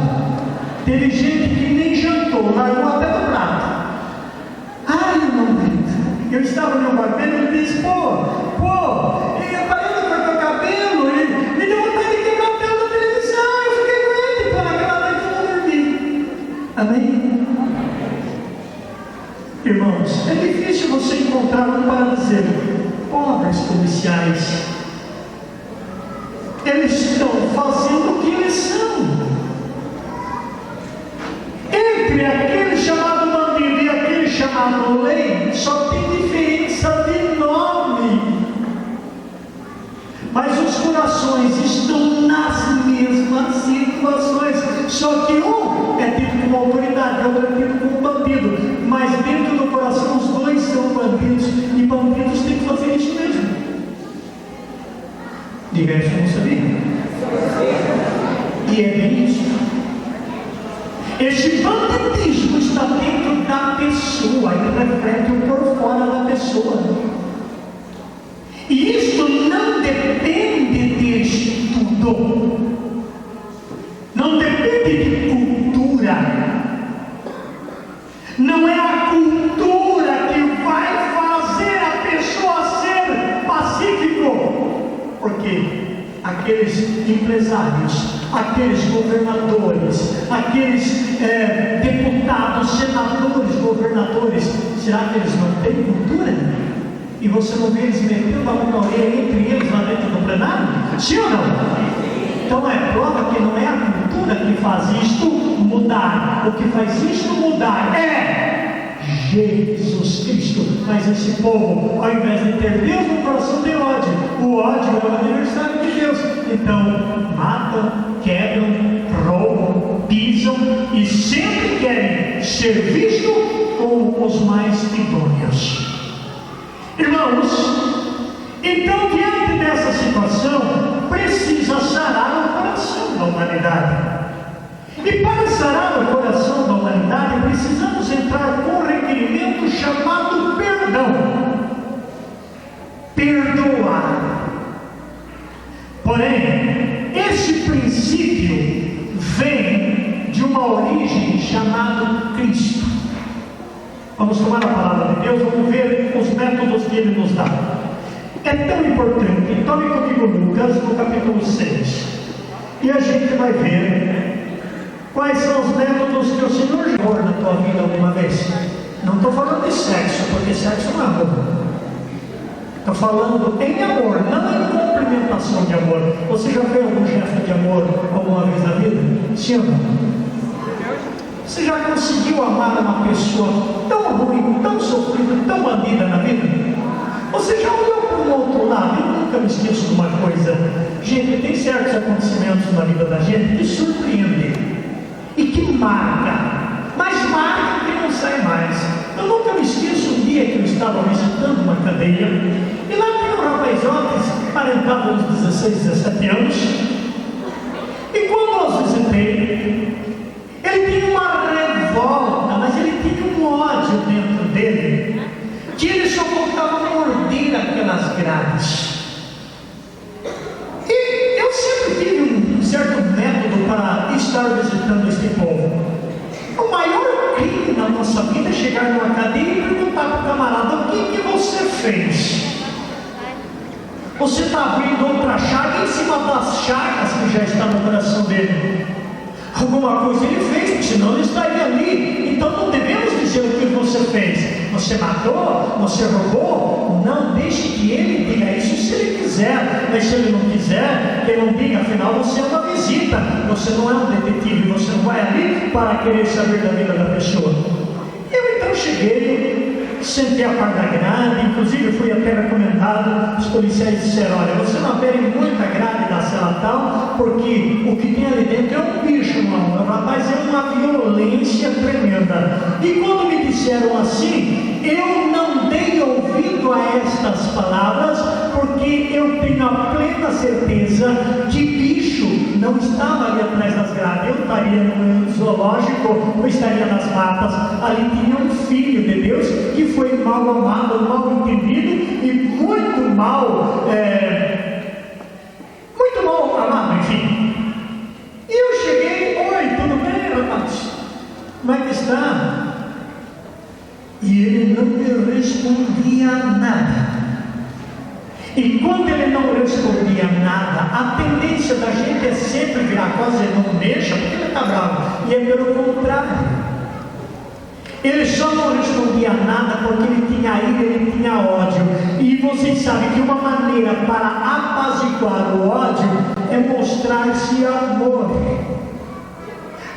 Teve gente que nem jantou, largou até do prato. Ai, irmão, eu estava no meu barbeiro e ele disse: eu parei de cortar o cabelo e me deu vontade de quebrar o tela da televisão. Eu fiquei doente para naquela noite e não dormi. Amém? Irmãos, é difícil você encontrar um para dizer: pobres policiais, eles estão fazendo o que eles são. Entre aquele chamado bandido e aquele chamado lei, só tem diferença de nome, mas os corações estão nas mesmas situações. Só que um é tido como autoridade, outro é tido como bandido, mas dentro do coração os dois são bandidos, e bandidos têm que fazer isso mesmo. Diga isso, não sabia? E é bem isso. Esse banditismo está dentro da pessoa, ele reflete o por fora da pessoa. E isso não depende de estudo, não depende de cultura. Não é a cultura que vai fazer a pessoa ser aqueles empresários, aqueles governadores, aqueles deputados, senadores, governadores, será que eles não têm cultura? E você não vê eles metendo a mão na orelha entre eles lá dentro do plenário? Sim ou não? Então é prova que não é a cultura que faz isto mudar. O que faz isto mudar é Jesus Cristo. Mas esse povo, ao invés de ter Deus no coração, tem ódio. O ódio é o aniversário de Deus. Então matam, quebram, roubam, pisam e sempre querem ser vistos como os mais idôneos. Irmãos, então diante dessa situação precisa sarar o coração da humanidade. E para sarar o coração da humanidade precisamos entrar com um requerimento chamado perdão. Perdoar. Porém, esse princípio vem de uma origem chamada Cristo. Vamos tomar a palavra de Deus, vamos ver os métodos que Ele nos dá. É tão importante. Tome comigo Lucas, no capítulo 6. E a gente vai ver quais são os métodos que o Senhor jogou na tua vida alguma vez. Não estou falando de sexo, porque sexo não é amor. Estou falando em amor, não em cumprimentação de amor. Você já fez algum gesto de amor alguma vez na vida? Sim ou não? Você já conseguiu amar uma pessoa tão ruim, tão sofrida, tão bandida na vida? Você já olhou para o outro lado? Eu nunca me esqueço de uma coisa. Gente, tem certos acontecimentos na vida da gente que surpreendem e que marca, mas marca que não sai mais. Eu nunca me esqueço um dia que eu estava visitando uma cadeia e lá tem um rapazote que aparentava uns 16, 17 anos, e quando eu os visitei, ele tinha uma revolta, mas ele tinha um ódio dentro dele, que ele só voltava a morder aquelas grades. E eu sempre tive um certo método para estar visitando este povo. O maior crime na nossa vida é chegar numa cadeia e perguntar para o camarada: o que você fez? Você está abrindo outra chaga em cima das chagas que já está no coração dele. Alguma coisa ele fez, senão ele estaria ali. Então não devemos dizer o que você fez. Você matou? Você roubou? Não, deixe que ele diga isso se ele quiser. Mas se ele não quiser, que ele não diga. Afinal, você é uma visita. Você não é um detetive. Você não vai ali para querer saber da vida da pessoa. Eu então cheguei, sentei a par da grade. Inclusive fui até recomendado. Os policiais disseram: olha, você não adere muita grade da cela tal, porque o que tem ali dentro é um bicho, não. Rapaz, é uma violência tremenda. E quando me disseram assim, eu não dei ouvido a estas palavras, porque eu tenho a plena certeza que bicho não estava ali atrás das grades. Eu estaria no zoológico, eu estaria nas matas. Ali tinha um filho de Deus que foi mal amado, mal entendido e muito mal amado, enfim. E eu cheguei: oi, tudo bem, rapaz? Como é que está? E ele não me respondia nada. E quando ele não respondia nada, a tendência da gente é sempre virar quase não deixa, porque ele está bravo. E é pelo contrário. Ele só não respondia nada porque ele tinha ira, ele tinha ódio. E vocês sabem que uma maneira para apaziguar o ódio é mostrar-se amor.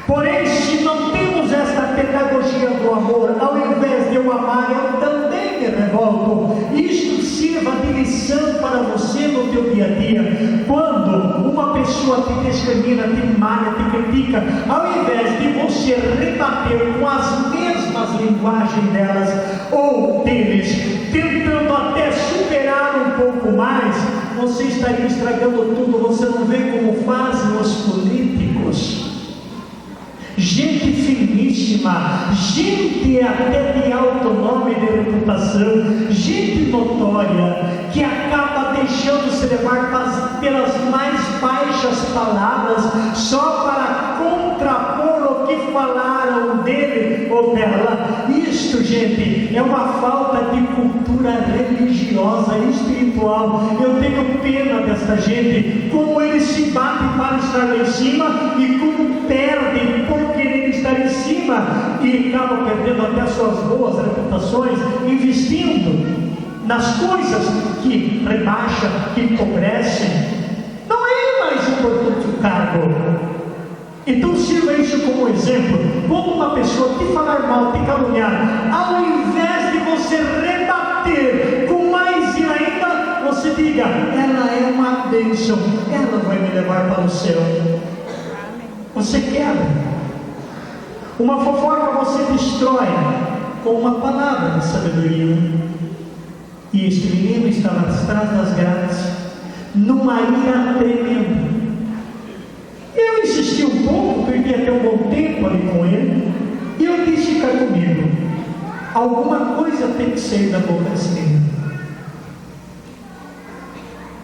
Porém, se não temos esta pedagogia do amor, ao invés de eu amar, eu também me revolto. Isto sirva de lição para você no teu dia a dia. Quando uma pessoa te discrimina, te malha, te critica, ao invés de você rebater com as mesmas linguagens delas ou deles, tentando até superar um pouco mais, você estaria estragando tudo. Você não vê como fazem os políticos? Gente finíssima, gente até de alto nome, de reputação, gente notória, que acaba deixando-se levar pelas mais baixas palavras, só para contrapor o que falaram dele ou dela. Isto, gente, é uma falta de cultura religiosa e espiritual. Eu tenho pena dessa gente, como eles se batem para estar lá em cima e como perdem por querer estar em cima e acabam perdendo até suas boas reputações, investindo nas coisas que rebaixam, que empobrecem. Não é mais importante o cargo. Então sirva isso como exemplo. Como uma pessoa te falar mal, te caluniar, ao invés de você rebater com mais ira ainda, você diga: ela é uma bênção, ela vai me levar para o céu. Você quebra. Uma fofoca você destrói com uma palavra de sabedoria. E este menino estava atrás das grades, numa ira tremenda. Eu insisti um pouco, perdi até um bom tempo ali com ele, e eu disse: fica comigo, alguma coisa tem que sair da boca desse menino.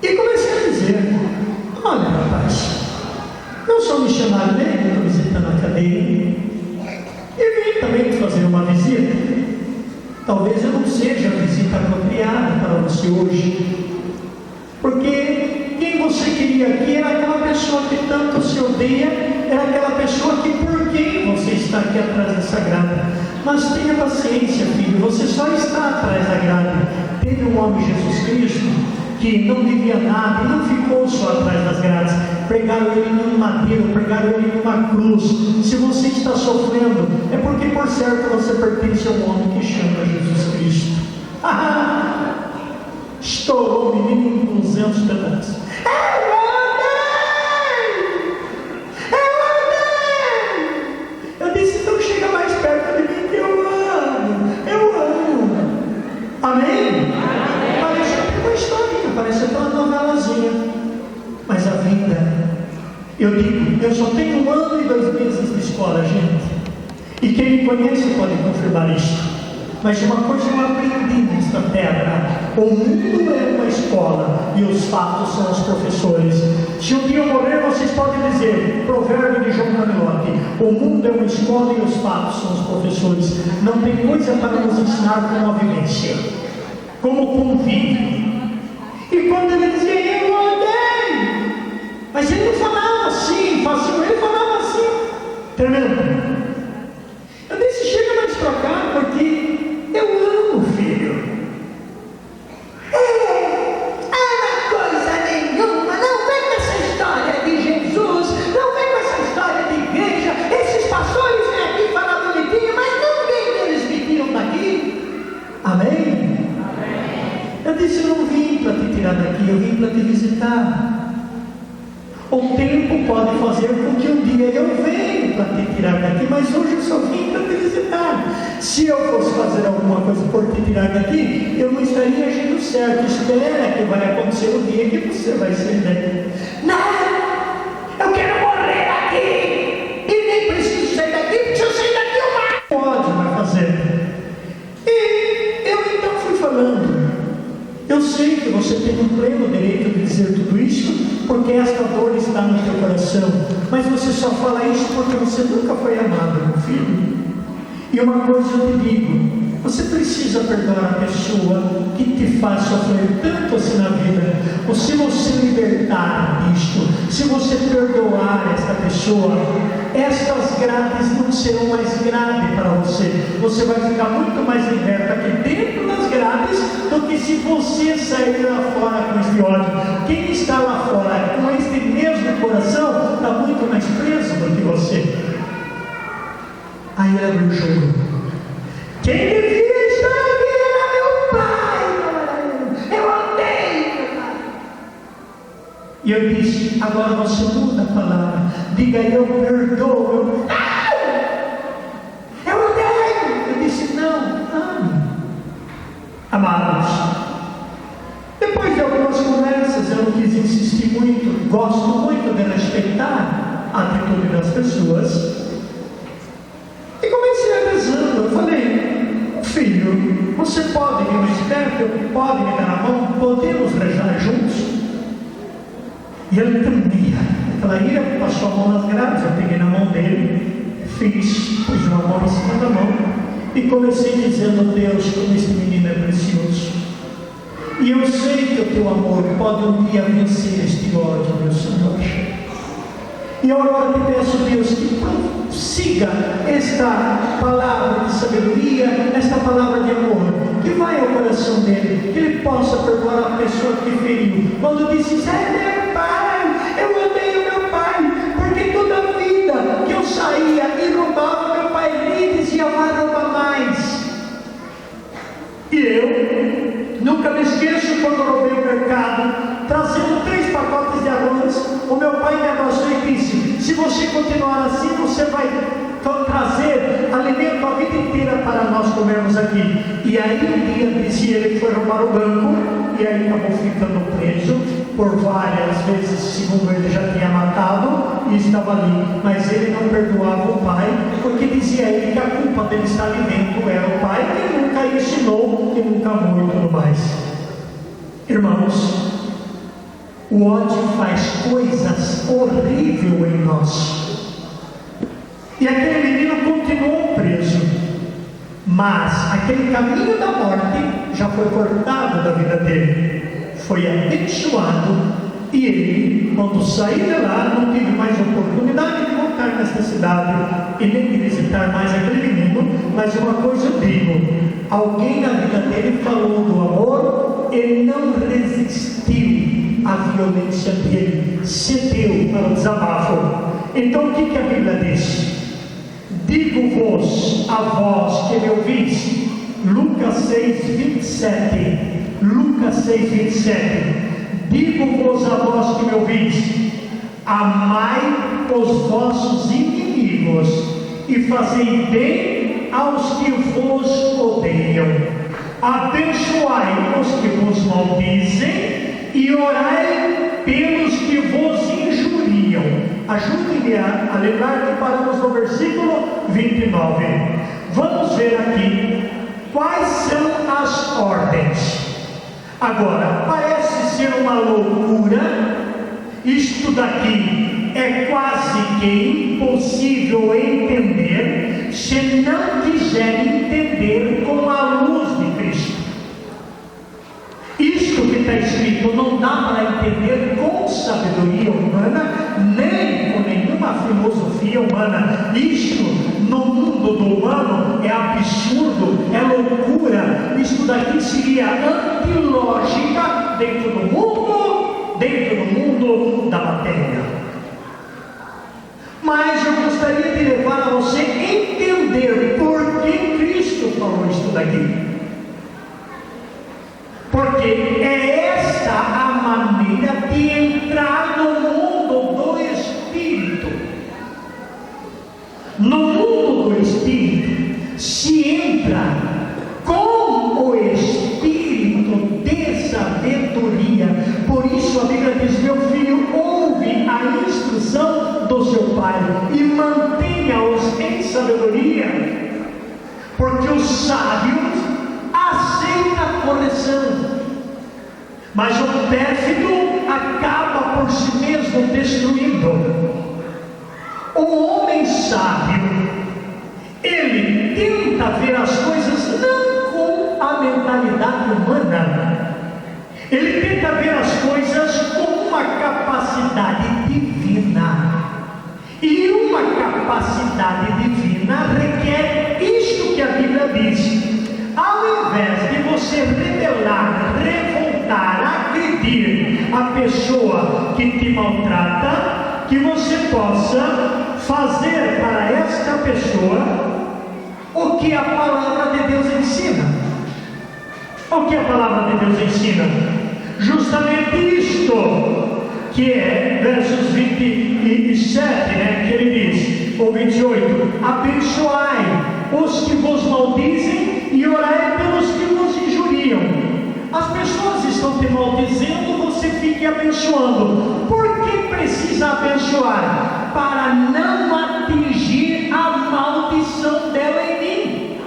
E comecei a dizer: olha, rapaz, não sou missionário dele, estou visitando a cadeia, e vim também fazer uma visita. Talvez eu não seja a visita apropriada para você hoje, porque quem você queria aqui era aquela pessoa que tanto se odeia, era aquela pessoa que por quem você está aqui atrás dessa grade. Mas tenha paciência, filho, você só está atrás da grade. Teve um homem, Jesus Cristo, que não vivia nada e não ficou só atrás das grades. Pregaram ele num madeiro, pregaram ele numa cruz. Se você está sofrendo, é porque por certo você pertence a um homem que chama Jesus Cristo. Estourou o menino em 200 pedaços. Eu disse: então chega mais perto de mim que eu amo. Amém? Parece até uma historinha, parece até uma novelazinha. Mas a vida, eu digo, eu só tenho 1 ano e 2 meses de escola, gente. E quem me conhece pode confirmar isso. Mas uma coisa eu aprendi nesta terra: o mundo é uma escola e os fatos são os professores. Se um dia eu morrer, vocês podem dizer, provérbio de João Camilotti: o mundo é uma escola e os fatos são os professores. Não tem coisa para nos ensinar como a vivência, como convívio. E quando ele dizia: eu odeio, mas ele não falava assim, fácil, ele falava assim, tremendo. Eu disse: chega mais para cá, porque eu amo, filho. Coisa nenhuma, não vem com essa história de Jesus, não vem com essa história de igreja. Esses pastores vêm aqui falar bonitinho, mas ninguém deles me tiram daqui. Amém? Eu disse: eu não vim para te tirar daqui, eu vim para te visitar. O tempo pode fazer com que um dia eu venha para te tirar daqui, mas hoje eu só vim para te visitar. Se eu fosse fazer alguma coisa por te tirar daqui, eu não estaria agindo certo. Espera que vai acontecer o dia que você vai sair daqui. Não, eu quero morrer aqui e nem preciso sair daqui, porque se eu sair daqui eu mato. Vai fazer. E eu então fui falando: eu sei que você tem um pleno direito de dizer tudo isso, porque esta dor está no teu coração, mas você só fala isso porque você nunca foi amado, meu filho. E uma coisa eu te digo: você precisa perdoar a pessoa que te faz sofrer tanto assim na vida. Ou se você libertar disto, se você perdoar esta pessoa, estas grades não serão mais grades para você. Você vai ficar muito mais liberto aqui dentro das grades do que se você sair lá fora com este ódio. Quem está lá fora com este mesmo coração está muito mais preso do que você. Aí ele abriu o jogo. Quem devia estar aqui era meu pai. Eu odeio meu pai. E eu disse: agora você muda a palavra. Diga: eu perdoo. Eu odeio. Eu disse: não, ame. Amados, depois de algumas conversas, eu não quis insistir muito. Gosto muito de respeitar a atitude das pessoas. E comecei a rezando. Eu falei: filho, você pode vir mais perto, pode me dar a mão, podemos rezar juntos? E ele tremia. Aquela ira passou a mão nas grades, eu peguei na mão dele. pus uma mão em cima da mão e comecei dizendo: Deus, como esse menino é precioso. E eu sei que o teu amor pode um dia vencer este ódio, meu Senhor. E eu agora te peço, Deus, que prossiga esta palavra de sabedoria, esta palavra de amor, que vai ao coração dele, que ele possa perdoar a pessoa que feriu. Quando disse: é meu pai, eu odeio meu pai, porque toda vida que eu saía e roubava, meu pai me dizia: vai roubar mais. E eu nunca me esqueço quando eu roubei o mercado, trazendo 3 pacotes de arroz. O meu pai me abraçou e disse: se você continuar assim, você vai trazer alimento a vida inteira para nós comermos aqui. E aí um dia disse ele que foi roubar o banco, e aí acabou ficando preso por várias vezes, segundo ele já tinha matado e estava ali. Mas ele não perdoava o pai, porque dizia ele que a culpa dele estar ali dentro era o pai, que nunca ensinou, que nunca amou e tudo mais. Irmãos, o ódio faz coisas horríveis em nós. E aquele menino continuou preso, mas aquele caminho da morte já foi cortado da vida dele, foi abençoado, e ele, quando sair de lá, não teve mais oportunidade de voltar nesta cidade e nem de visitar mais aquele menino. Mas uma coisa eu digo: alguém na vida dele falou do amor, ele não resistiu à violência dele, cedeu para o desabafo. Então o que a Bíblia diz? Digo-vos, a vós que me ouvis, Lucas 6, 27, Lucas 6, 27, digo-vos a vós que me ouvis, amai os vossos inimigos e fazei bem aos que vos odeiam, abençoai os que vos maldizem e orai pelos que vos injuriam. Ajude-me a lembrar que paramos no versículo 29. Vamos ver aqui quais são as ordens. Agora, parece ser uma loucura, isto daqui é quase que impossível entender se não quiser entender com a luz de Cristo. Isto que está escrito não dá para entender com sabedoria humana, nem com nenhuma filosofia humana. Isto no mundo do humano é absurdo, é loucura. Isto daqui seria antilógica dentro do mundo da matéria. Mas eu gostaria de levar a você a entender por que Cristo falou isto daqui. Porque é esta a maneira de entrar no mundo do Espírito. No mundo do Espírito se entra com o Espírito de sabedoria. Por isso a Bíblia diz: meu filho, ouve a instrução do seu pai e mantenha-os em sabedoria, porque os sábios aceita a correção, mas o pérfido acaba por si mesmo destruindo. O homem sábio, ele tenta ver as coisas não com a mentalidade humana, ele tenta ver as coisas com uma capacidade divina. E uma capacidade divina requer isto que a Bíblia diz: ao invés de você rebelar, revoltar, agredir a pessoa que te maltrata, que você possa fazer para esta pessoa o que a palavra de Deus ensina. O que a palavra de Deus ensina? Justamente isto, que é versos 27, que ele diz, ou 28, abençoai os que vos maldizem e orai pelos que vos injuriam. As pessoas estão te maldizendo, você fique abençoando. Por que precisa abençoar? Para não atingir a maldição dela em mim.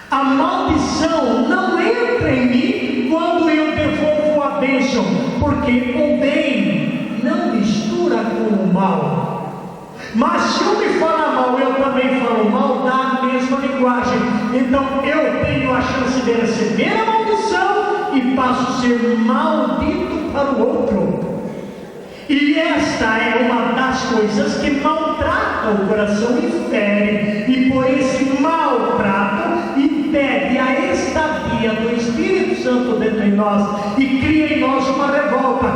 A maldição não entra em mim quando eu devolvo a bênção, porque o bem não mistura com o mal. Mas se um me fala mal, eu também falo mal, dá a mesma linguagem. Então eu tenho a chance de receber a maldição e passo a ser maldito para o outro. E esta é uma das coisas que maltrata o coração e fere, e por esse maltrato impede a estadia do Espírito Santo dentro de nós e cria em nós uma revolta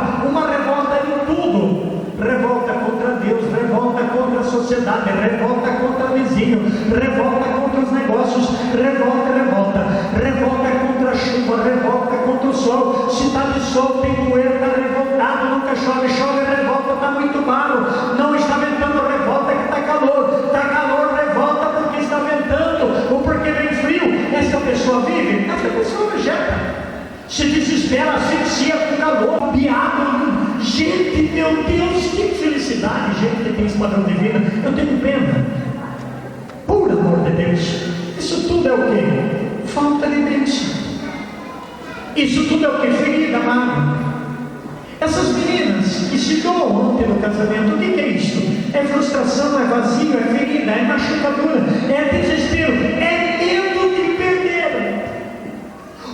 em tudo. Revolta contra Deus, revolta contra a sociedade, revolta contra o vizinho, revolta contra os negócios, revolta contra a chuva, revolta contra o sol. Se está de sol, tem poeira, está revoltado, nunca chove, revolta, está muito barro, não está ventando, revolta que está calor, revolta porque está ventando, ou porque vem frio. Essa pessoa vive, essa pessoa vegeta, se desespera, asfixia com calor, piado. Gente, meu Deus, que felicidade, gente que tem esse padrão de vida. Eu tenho pena, por amor de Deus. Isso tudo é o que? Falta de bênção. Isso tudo é o que? Ferida, mágoa. Essas meninas que se doam ontem no casamento, o que é isso? É frustração, é vazio, é ferida, é machucadura, é desespero, é medo de perder.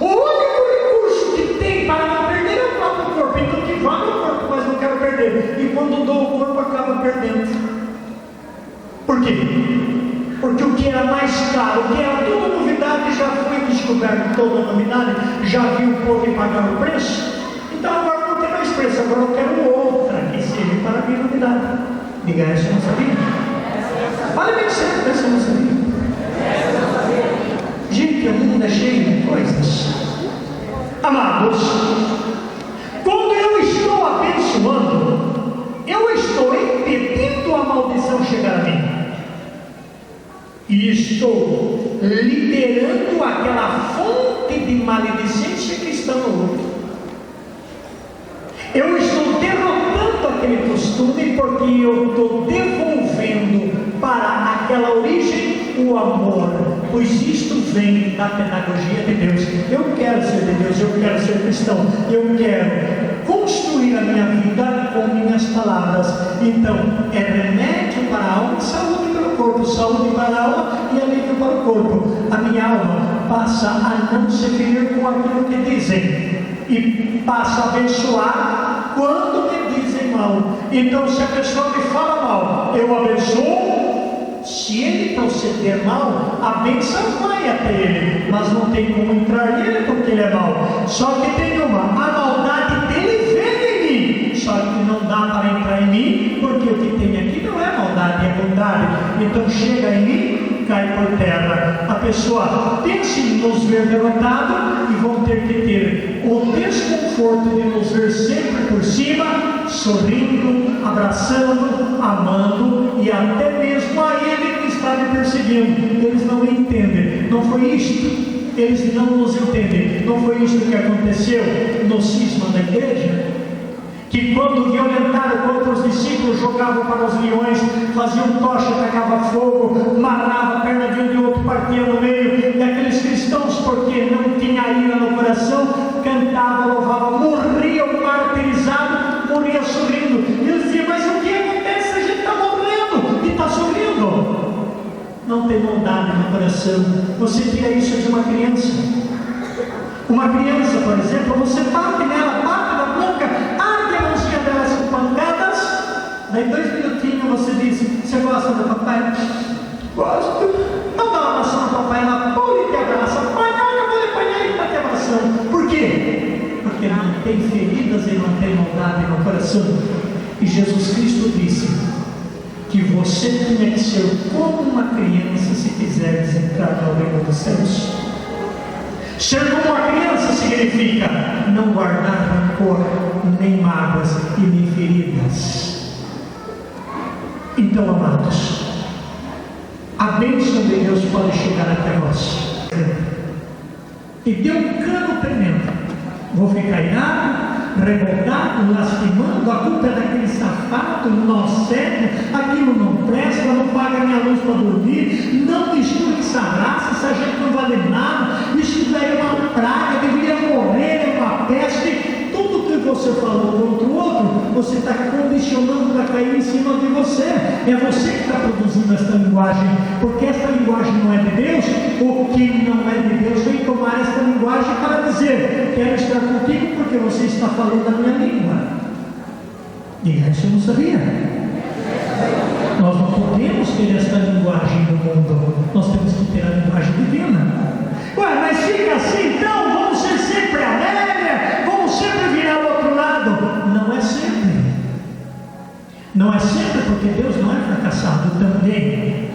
O único recurso que tem para não perder é o próprio corpo. Então que vá no corpo, mas não quero perder. E quando dou o corpo, acaba perdendo. Por quê? Porque o que era mais caro, o que era toda novidade, já foi descoberto toda novidade, já viu o povo e pagar o preço. Então agora não tem mais preço, agora eu quero outra que seja para a minha novidade. Diga, essa eu não sabia. Olha bem certo, essa eu não sabia. Gente, a vida é cheia de coisas. Amados, quando eu estou abençoando, eu estou impedindo a maldição chegar a mim. E estou liberando aquela fonte de maledicência que está no outro. Eu estou derrotando aquele costume porque eu estou devolvendo para aquela origem o amor, pois isto vem da pedagogia de Deus. Eu quero ser de Deus, eu quero ser cristão, eu quero construir a minha vida com minhas palavras. Então é remédio para a alma e saúde para o corpo, saúde para a alma e alívio para o corpo. A minha alma passa a não se ferir com aquilo que dizem e passa a abençoar quando me dizem mal. Então se a pessoa me fala mal, eu abençoo. Se ele proceder mal, a bênção vai até ele, mas não tem como entrar nele porque ele é mau. Só que tem uma, a maldade dele vem em mim, só que não dá para entrar em mim, porque o que tem aqui não é maldade, é bondade. Então chega em mim, cai por terra. A pessoa pensa em nos ver derrotado e vão ter que ter o desconforto de nos ver sempre por cima, sorrindo, abraçando, amando e até mesmo a ele que está me perseguindo. Eles não entendem, não foi isto, eles não nos entendem. Não foi isto que aconteceu no cisma da igreja? Que quando violentaram contra os discípulos, jogavam para os leões, faziam tocha, tacavam fogo, marrava a perna de um e de outro, partia no meio, e aqueles cristãos, porque não tinha ira no coração, cantavam, louvavam, morriam martirizados, morriam sorrindo. E eles diziam, mas o que acontece? A gente está morrendo e está sorrindo. Não tem maldade no coração. Você tira isso de uma criança. Uma criança, por exemplo, você bate nela, bate na boca, delas com pancadas, daí 2 minutinhos você diz, você gosta do papai? Gosto. Então dá uma maçã no papai, ela pula e te abraça. Pai, não, eu vou lhe apanhar e dar te abraçando. Por quê? Porque não tem feridas e não tem maldade no coração. E Jesus Cristo disse que você tinha que ser como uma criança se quiseres entrar no reino dos céus. Ser como uma criança significa não guardar rancor, nem mágoas e nem feridas. Então, amados, a bênção de Deus pode chegar até nós. E deu um cano tremendo. Vou ficar irado, revoltado, lastimando, a culpa é daquele safado, nó cego, aquilo não presta, não paga minha luz para dormir, não mistura essa raça, essa gente não vale nada, isso daí é uma praga, deveria morrer, é uma peste. Tudo que você falou contra o outro, você está condicionando para cair em cima de você. é você que está produzindo esta linguagem, porque esta linguagem não é de Deus. O que não é de Deus vem tomar esta linguagem para dizer: quero estar contigo porque você está falando a minha língua. E isso eu não sabia. Nós não podemos ter esta linguagem do mundo, nós temos que ter a linguagem divina. Ué, mas fica assim então? Vamos ser sempre alegres? Vamos sempre virar o outro lado? Não é sempre. Não é sempre, porque Deus não é fracassado também.